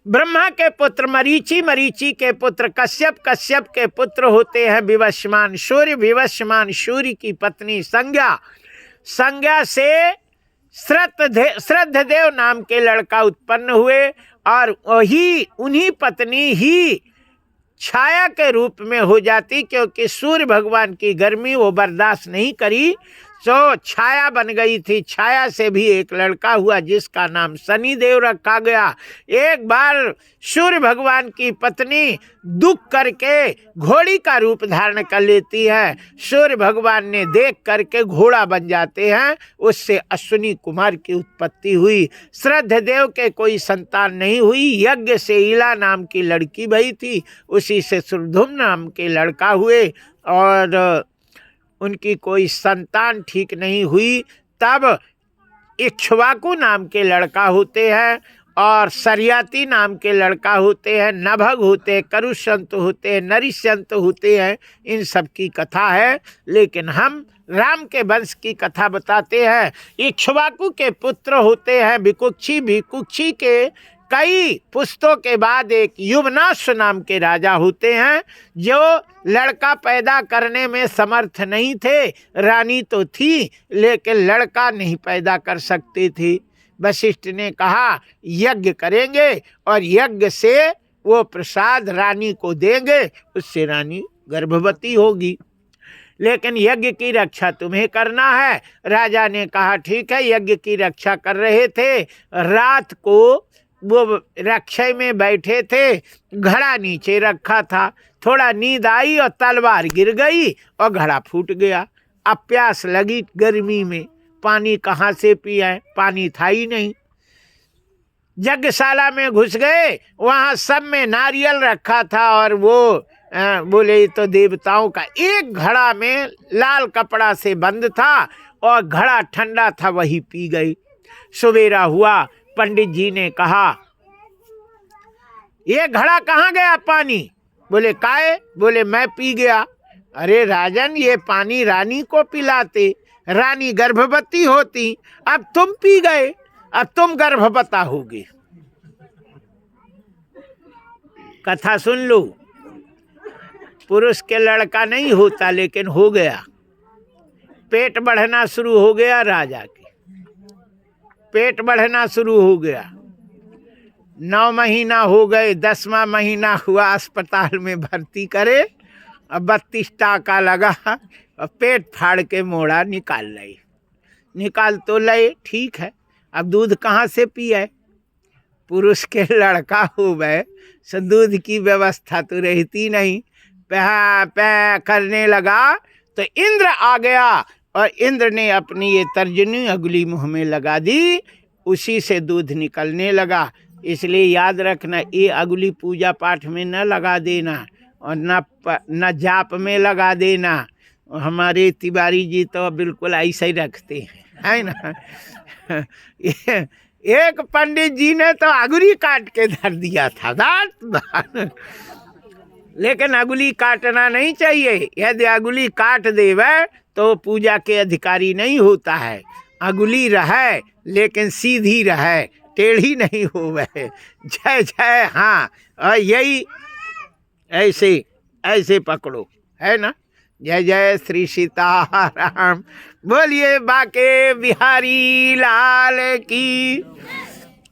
ब्रह्मा के पुत्र मरीचि, मरीचि के पुत्र कश्यप, कश्यप के पुत्र होते हैं विवस्वान सूर्य, विवस्वान सूर्य की पत्नी संज्ञा, संज्ञा से श्रद्धदेव नाम के लड़का उत्पन्न हुए। और वही उन्हीं पत्नी ही छाया के रूप में हो जाती, क्योंकि सूर्य भगवान की गर्मी वो बर्दाश्त नहीं करी, तो छाया बन गई थी। छाया से भी एक लड़का हुआ जिसका नाम शनिदेव रखा गया। एक बार सूर्य भगवान की पत्नी दुख करके घोड़ी का रूप धारण कर लेती है। सूर्य भगवान ने देख करके घोड़ा बन जाते हैं, उससे अश्विनी कुमार की उत्पत्ति हुई। श्रद्धदेव के कोई संतान नहीं हुई, यज्ञ से इला नाम की लड़की भई थी, उसी से सुरधुम नाम के लड़का हुए। और उनकी कोई संतान ठीक नहीं हुई, तब इक्ष्वाकु नाम के लड़का होते हैं और सरियाती नाम के लड़का होते हैं, नभग होते हैं, करुषंत होते हैं, नरिष्यंत होते हैं। इन सब की कथा है, लेकिन हम राम के वंश की कथा बताते हैं। इक्ष्वाकु के पुत्र होते हैं भिकुक्षी, भिकुक्षी के कई पुस्तों के बाद एक युवनाश नाम के राजा होते हैं, जो लड़का पैदा करने में समर्थ नहीं थे। रानी तो थी लेकिन लड़का नहीं पैदा कर सकती थी। वशिष्ठ ने कहा यज्ञ करेंगे और यज्ञ से वो प्रसाद रानी को देंगे, उससे रानी गर्भवती होगी। लेकिन यज्ञ की रक्षा तुम्हें करना है। राजा ने कहा ठीक है। यज्ञ की रक्षा कर रहे थे, रात को वो रक्षा में बैठे थे, घड़ा नीचे रखा था, थोड़ा नींद आई और तलवार गिर गई और घड़ा फूट गया। अब प्यास लगी गर्मी में, पानी कहाँ से पिए, पानी था ही नहीं। यज्ञशाला में घुस गए, वहाँ सब में नारियल रखा था और वो बोले तो देवताओं का। एक घड़ा में लाल कपड़ा से बंद था और घड़ा ठंडा था, वही पी गई। सवेरा हुआ, पंडित जी ने कहा ये घड़ा कहाँ गया पानी? बोले काहे? बोले मैं पी गया। अरे राजन, ये पानी रानी को पिलाते, रानी गर्भवती होती, अब तुम पी गए, अब तुम गर्भवता होगी। कथा सुन लो। पुरुष के लड़का नहीं होता लेकिन हो गया, पेट बढ़ना शुरू हो गया। राजा के पेट बढ़ना शुरू हो गया। 9 महीना हो गए, 10वां महीना हुआ, अस्पताल में भर्ती करे अब 32 टाका लगा और पेट फाड़ के मोड़ा निकाल लाई। निकाल तो लए, ठीक है, अब दूध कहाँ से पिए? पुरुष के लड़का हो गए सो दूध की व्यवस्था तो रहती नहीं। पह पह करने लगा तो इंद्र आ गया और इंद्र ने अपनी ये तर्जनी अगली मुंह में लगा दी, उसी से दूध निकलने लगा। इसलिए याद रखना, ये अगली पूजा पाठ में न लगा देना और न जाप में लगा देना। हमारे तिवारी जी तो बिल्कुल ऐसा ही रखते हैं, है ना। एक पंडित जी ने तो अगुली काट के धर दिया था दांत, लेकिन अगुली काटना नहीं चाहिए। यदि अगुली काट देवे तो पूजा के अधिकारी नहीं होता है। अगुली रहे लेकिन सीधी रहे, टेढ़ी नहीं होवे। जय जय, हाँ, और यही ऐसे ऐसे पकड़ो, है ना। जय जय श्री सीताराम, बोलिए बाके बिहारी लाल की।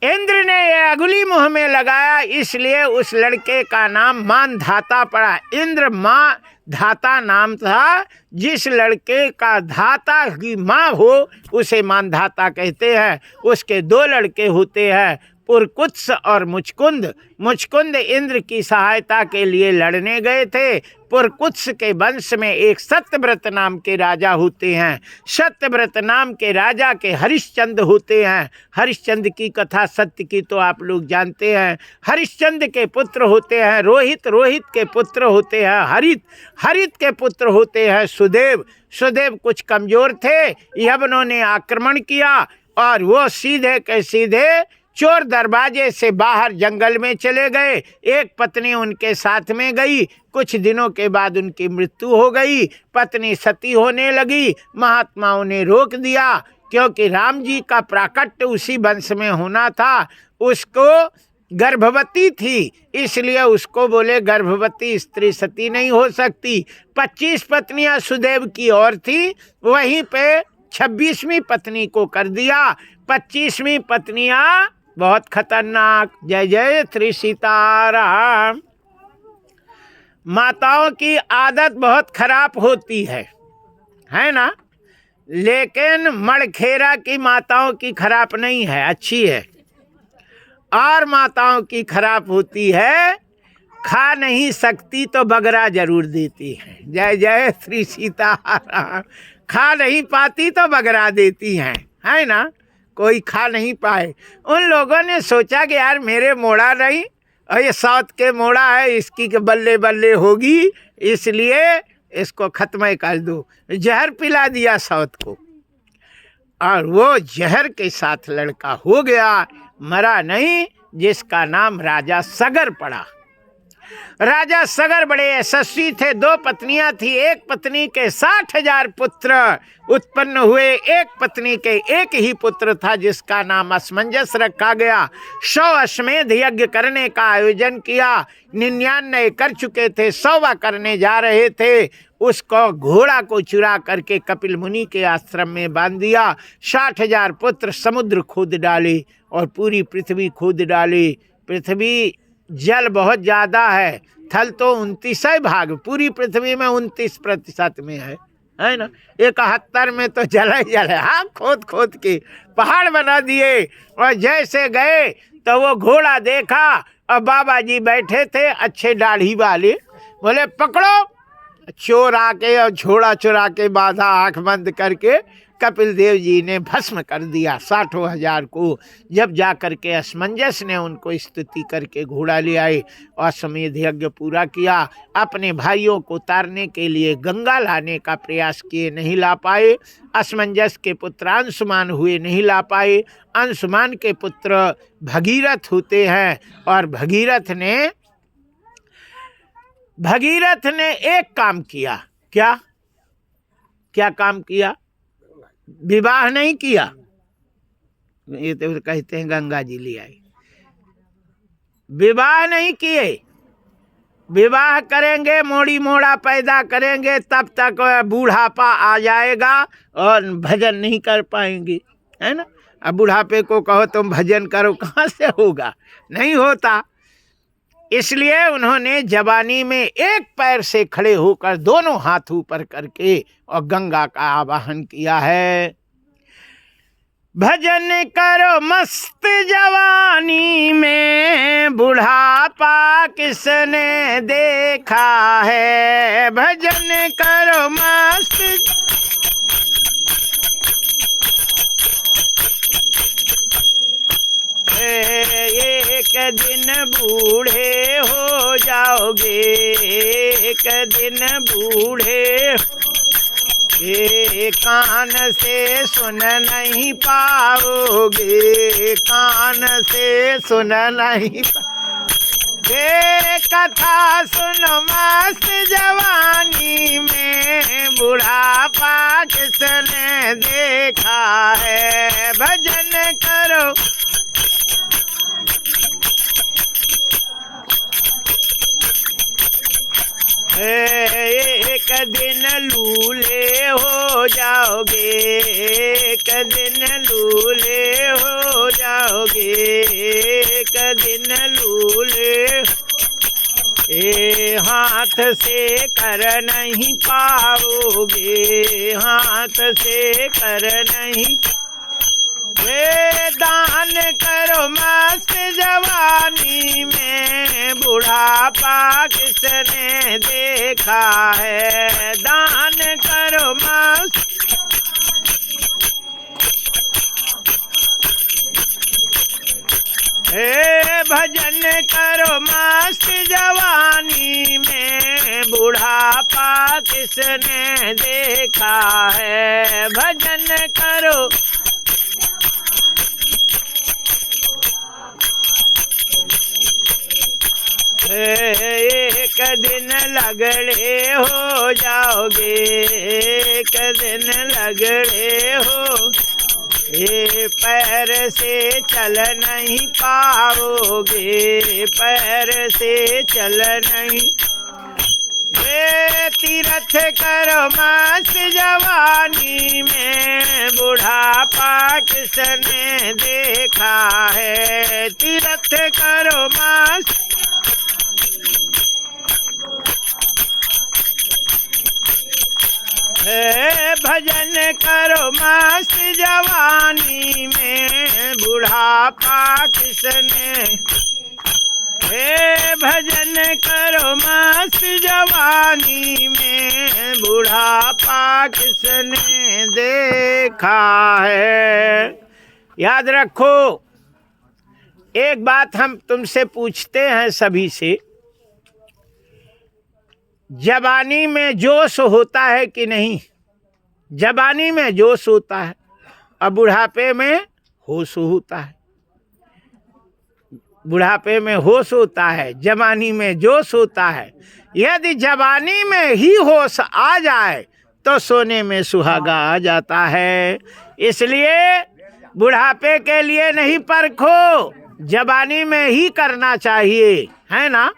इंद्र ने यह अगुली मुंह में लगाया, इसलिए उस लड़के का नाम मानधाता पड़ा। इंद्र माँ धाता नाम था। जिस लड़के का धाता की माँ हो उसे मानधाता कहते हैं। उसके 2 लड़के होते हैं, पुरकुत्स और मुचकुंद। मुचकुंद इंद्र की सहायता के लिए लड़ने गए थे। पुरकुत्स के वंश में एक सत्यव्रत नाम के राजा होते हैं। सत्यव्रत नाम के राजा के हरिश्चंद्र होते हैं। हरिश्चंद्र की कथा सत्य की तो आप लोग जानते हैं। हरिश्चंद्र के पुत्र होते हैं रोहित, रोहित के पुत्र होते हैं हरित, हरित के पुत्र होते हैं सुदेव। सुदेव कुछ कमजोर थे, यवनों ने आक्रमण किया और वो सीधे के सीधे चोर दरवाजे से बाहर जंगल में चले गए। एक पत्नी उनके साथ में गई। कुछ दिनों के बाद उनकी मृत्यु हो गई। पत्नी सती होने लगी। महात्माओं ने रोक दिया, क्योंकि राम जी का प्राकट्य उसी वंश में होना था। उसको गर्भवती थी, इसलिए उसको बोले गर्भवती स्त्री सती नहीं हो सकती। 25 पत्नियां सुदेव की और थी, वहीं पे 26वीं पत्नी को कर दिया। 25वीं पत्नियां बहुत खतरनाक। जय जय श्री सीताराम। माताओं की आदत बहुत खराब होती है ना, लेकिन मड़खेरा की माताओं की खराब नहीं है, अच्छी है। और माताओं की खराब होती है, खा नहीं सकती तो बगरा जरूर देती है। जय जय श्री सीताराम। खा नहीं पाती तो बगरा देती हैं, है ना। कोई खा नहीं पाए। उन लोगों ने सोचा कि यार मेरे मोड़ा नहीं और ये साउथ के मोड़ा है, इसकी के बल्ले बल्ले होगी, इसलिए इसको खत्म कर दो। जहर पिला दिया साउथ को और वो जहर के साथ लड़का हो गया, मरा नहीं, जिसका नाम राजा सगर पड़ा। राजा सगर बड़े यशस्वी थे। 2 पत्नियां थी। एक पत्नी के 60,000 पुत्र उत्पन्न हुए। एक पत्नी के एक ही पुत्र था, जिसका नाम असमंजस रखा गया। 100 अश्वमेध यज्ञ करने का आयोजन किया। 99 कर चुके थे, 100वां करने जा रहे थे। उसको घोड़ा को चुरा करके कपिल मुनि के आश्रम में बांध दिया। 60,000 पुत्र समुद्र खोद डाले और पूरी पृथ्वी खोद डाली। पृथ्वी जल बहुत ज़्यादा है, थल तो 29 भाग, पूरी पृथ्वी में 29% में है ना। 71 में तो जल ही जल है। हाँ, खोद खोद के पहाड़ बना दिए। और जैसे गए तो वो घोड़ा देखा और बाबा जी बैठे थे अच्छे दाढ़ी वाले, बोले पकड़ो। चोर आके और घोड़ा चुरा के बाधा, आँख बंद करके कपिल देव जी ने भस्म कर दिया 60,000 को। जब जा करके असमंजस ने उनको स्तुति करके घोड़ा ले आए और अश्वमेध यज्ञ पूरा किया। अपने भाइयों को उतारने के लिए गंगा लाने का प्रयास किए, नहीं ला पाए। असमंजस के पुत्र अंशुमान हुए, नहीं ला पाए। अंशुमान के पुत्र भगीरथ होते हैं और भगीरथ ने एक काम किया। क्या काम किया? विवाह नहीं किया। ये तो कहते हैं गंगा जी ले आई। विवाह नहीं किए। विवाह करेंगे, मोड़ी मोड़ा पैदा करेंगे, तब तक बूढ़ापा आ जाएगा और भजन नहीं कर पाएंगे, है ना। अब बुढ़ापे को कहो तुम भजन करो, कहाँ से होगा? नहीं होता। इसलिए उन्होंने जवानी में एक पैर से खड़े होकर दोनों हाथ ऊपर करके और गंगा का आवाहन किया है। भजन करो मस्त जवानी में, बुढ़ापा किसने देखा है। भजन करो मस्त एक दिन बूढ़े हो जाओगे, एक दिन बूढ़े के कान से सुन नहीं पाओगे, कान से सुन नहीं ये कथा सुनो मस्त जवानी में, बुढ़ापा किसने देखा है। भजन करो एक दिन लूले हो जाओगे, एक दिन लूले हो जाओगे, एक दिन लूले हाथ से कर नहीं पाओगे, हाथ से कर नहीं। दान करो मस्त जवानी में, बुढ़ापा किसने देखा है। दान करो मस्त भजन करो मस्त जवानी में, बुढ़ापा किसने देखा है। भजन करो एक दिन लगड़े हो जाओगे, एक दिन लगड़े हो, पैर से चल नहीं पाओगे, पैर से चल नहीं। तीरथ करो मस्त जवानी में, बुढ़ापा किसने देखा है। तीरथ करो मस्त भजन करो मस्त जवानी में, बुढ़ापा किसने। भजन करो मस्त जवानी में, बुढ़ापा किसने देखा है। याद रखो, एक बात हम तुमसे पूछते हैं सभी से, जवानी में जोश होता है कि नहीं। जवानी में जोश होता है और बुढ़ापे में होश होता है। बुढ़ापे में होश होता है, जवानी में जोश होता है। यदि जवानी में ही होश आ जाए तो सोने में सुहागा आ जाता है। इसलिए बुढ़ापे के लिए नहीं परखो, जवानी में ही करना चाहिए, है ना।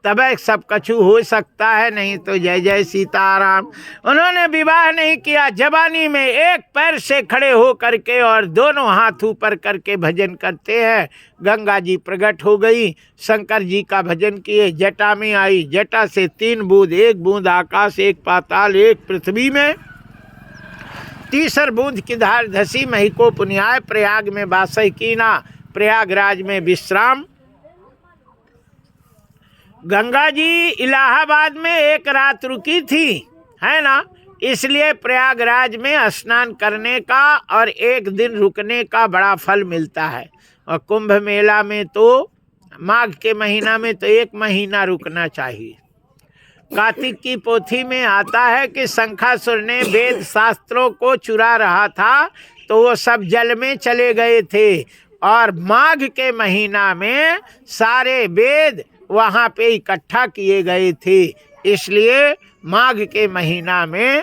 तब सब कछु हो सकता है, नहीं तो जय जय सीताराम। उन्होंने विवाह नहीं किया, जवानी में एक पैर से खड़े हो करके और दोनों हाथ ऊपर करके भजन करते हैं। गंगा जी प्रकट हो गई, शंकर जी का भजन किए, जटा में आई, जटा से 3 बूंद, 1 बूंद आकाश, 1 पाताल, 1 पृथ्वी में, 30 बूंद की धार धसी, मही को पुण्याय, प्रयाग में वासई कीना, प्रयागराज में विश्राम। गंगा जी इलाहाबाद में एक रात रुकी थी, है ना। इसलिए प्रयागराज में स्नान करने का और एक दिन रुकने का बड़ा फल मिलता है। और कुंभ मेला में तो माघ के महीना में तो 1 महीना रुकना चाहिए। कार्तिक की पोथी में आता है कि शंखासुर ने वेद शास्त्रों को चुरा रहा था, तो वो सब जल में चले गए थे। और माघ के महीना में सारे वेद वहाँ पे इकट्ठा किए गए थे। इसलिए माघ के महीना में,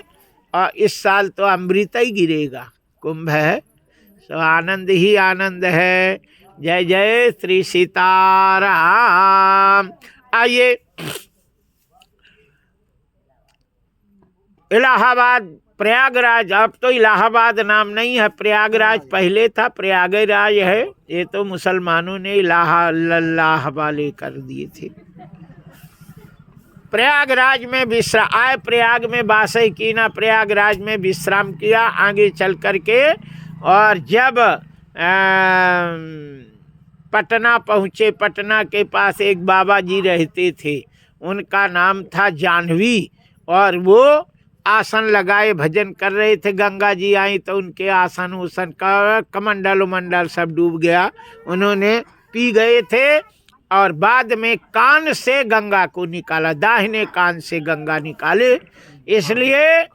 और इस साल तो अमृत ही गिरेगा, कुंभ है, तो आनंद ही आनंद है। जय जय श्री सीताराम। आइए, इलाहाबाद प्रयागराज, अब तो इलाहाबाद नाम नहीं है, प्रयागराज पहले था, प्रयागराज है। ये तो मुसलमानों ने इलाहा वाले कर दिए थे। प्रयागराज में विश्राम आए, प्रयाग में बासई कीना, प्रयागराज में विश्राम किया आगे चल करके। और जब पटना पहुँचे, पटना के पास एक बाबा जी रहते थे, उनका नाम था जाह्नवी, और वो आसन लगाए भजन कर रहे थे। गंगा जी आई तो उनके आसन उसन का कमंडल उमंडल सब डूब गया, उन्होंने पी गए थे। और बाद में कान से गंगा को निकाला, दाहिने कान से गंगा निकाले, इसलिए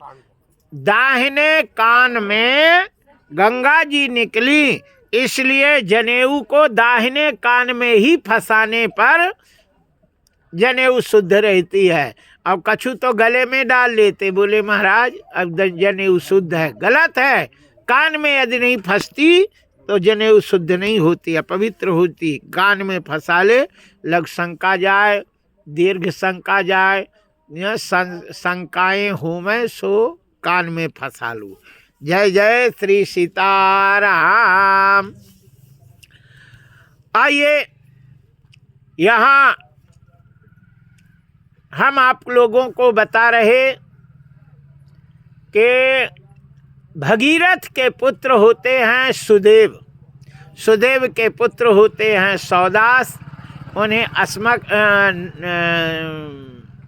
दाहिने कान में गंगा जी निकली, इसलिए जनेऊ को दाहिने कान में ही फंसाने पर जनेऊ शुद्ध रहती है। अब कछु तो गले में डाल लेते, बोले महाराज अब जनेऊ शुद्ध है, गलत है। कान में यदि नहीं फंसती तो जनेऊ शुद्ध नहीं होती, अपवित्र होती। कान में फंसा ले, लघु शंका जाए, दीर्घ शंका जाए, शंकाएं हो में सो कान में फंसा लूँ। जय जय श्री सीताराम। आइए यहाँ हम आप लोगों को बता रहे कि भगीरथ के पुत्र होते हैं सुदेव, सुदेव के पुत्र होते हैं सौदास,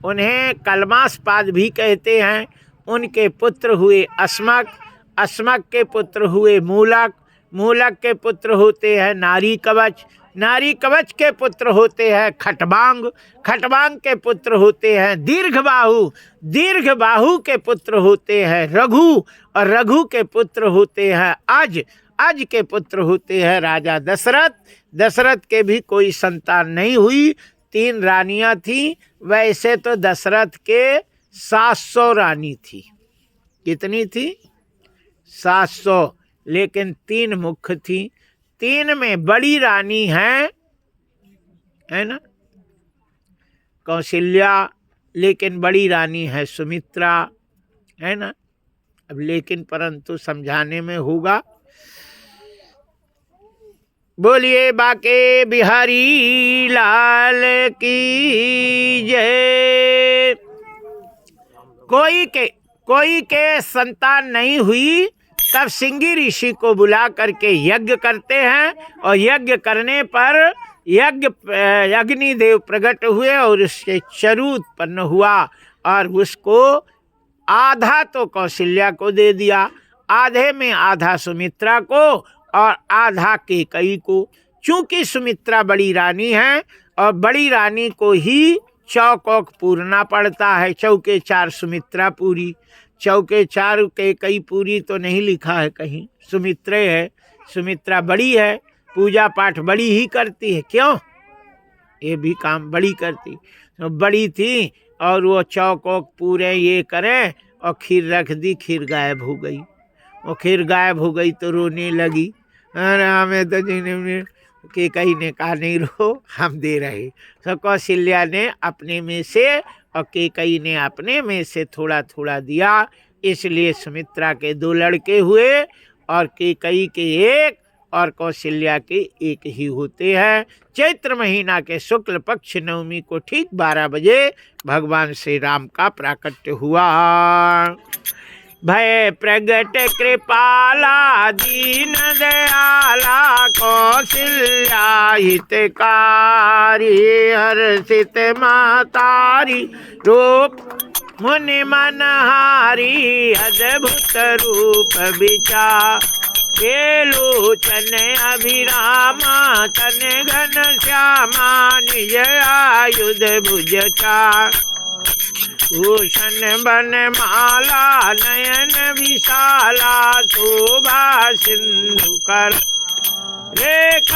उन्हें कलमास्पाद भी कहते हैं। उनके पुत्र हुए अस्मक, अस्मक के पुत्र हुए मूलक, मूलक के पुत्र होते हैं नारी कवच, नारी कवच के पुत्र होते हैं खटवांग, खटवांग के पुत्र होते हैं दीर्घबाहु, दीर्घबाहु के पुत्र होते हैं रघु, और रघु के पुत्र होते हैं अज, अज के पुत्र होते हैं राजा दशरथ। दशरथ के भी कोई संतान नहीं हुई, 3 रानियां थीं। वैसे तो दशरथ के 700 रानी थी। कितनी थी? 700, लेकिन 3 मुख्य थी। 3 में बड़ी रानी है ना कौशल्या, लेकिन बड़ी रानी है सुमित्रा, है ना। अब लेकिन परंतु समझाने में होगा। बोलिए बाके बिहारी लाल की जय। कोई के संतान नहीं हुई, तब सिंगी ऋषि को बुला करके यज्ञ करते हैं, और यज्ञ करने पर अग्निदेव प्रकट हुए और उससे चरु उत्पन्न हुआ, और उसको आधा तो कौशल्या को दे दिया, आधे में आधा सुमित्रा को और आधा कैकेयी को। चूंकि सुमित्रा बड़ी रानी है और बड़ी रानी को ही चौकोक पूरना पड़ता है, चौके 4 सुमित्रा पूरी, चौके 4 कैकेयी पूरी तो नहीं लिखा है कहीं, सुमित्रे है। सुमित्रा बड़ी है, पूजा पाठ बड़ी ही करती है, क्यों? ये भी काम बड़ी करती, तो बड़ी थी और वो चौकोक पूरे ये करें, और खीर रख दी, खीर गायब हो गई। वो खीर गायब हो गई तो रोने लगी, अरे हमें तो कैकेयी ने कहा नहीं रो, हम दे रहे। तो कौशल्या ने अपने में से और कैकेयी ने अपने में से थोड़ा थोड़ा दिया, इसलिए सुमित्रा के 2 लड़के हुए और कैकेयी के 1 और कौशल्या के 1 ही होते हैं। चैत्र महीना के शुक्ल पक्ष नवमी को ठीक 12 बजे भगवान श्री राम का प्राकट्य हुआ। भय प्रगट कृपाला दीन दयाला कौशल्या हितकारी हर्षित महतारी रूप मुनि मनहारी अद्भुत रूप विचार के लोचन अभिरामा तन घन श्यामा निज आयुध भुज चार भूषण बन माला नयन विशाला शोभा सिंधु कर रेख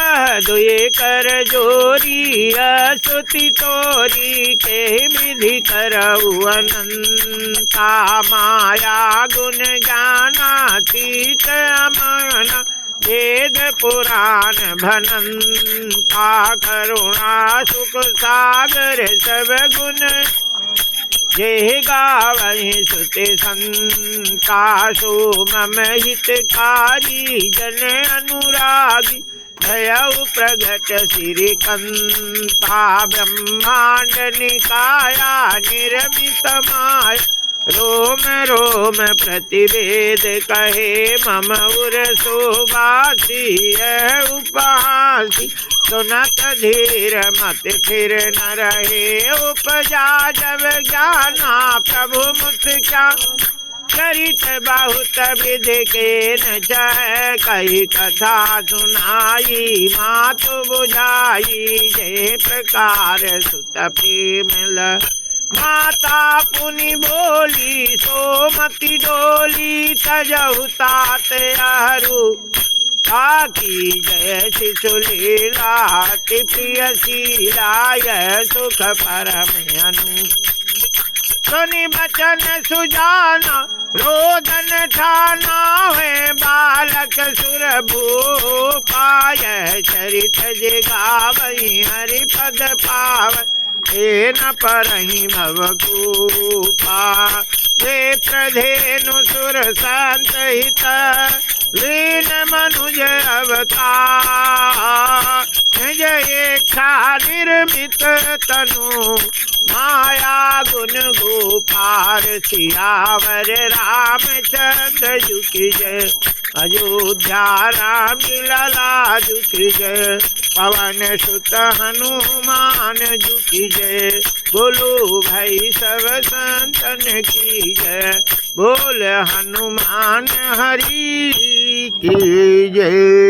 दुए कर जोरी स्तुति तोरी के विधि करऊ अनंता माया गुण जानातीत अमन वेद पुराण भनंता करुणा सुख सागर सब गुण जे गावहि सुते संतासो मम हितकारी जन अनुरागी भयउ प्रगट श्रीकंता ब्रह्मांड निकाया निर्मित माया रोम रोम प्रतिवेद कहे मम उर सुबासी उपहासी सुनत धीर मत फिर न रहे उपजा जब ज्ञाना प्रभु मुस्क्या चरित बहुत विधि के न चाहे कही कथा सुनाई मातु बुझाई जे प्रकार सुत प्रेम माता पुनि बोली सोमति डोली तजहु तात अहरू ताकि जय शिशुलीला अति प्रिय शीलाय सुख परम अनु सुनि बचन सुजाना रोदन ठाना है बालक सुर भूपाय चरित जिगावहि हरि पद पाव हे न परहि भवकूपा वे प्रधेनु सुर संत हित लीन मनुज अवतार निज इच्छा निर्मित तनु माया गुण गोपार सियावर रामचंद्र जुकी जय अयोध्या राम लला जुकी जय पवन सुत हनुमान जुकी जय बोलो भाई सब संतन की जय बोल हनुमान हरि की जय।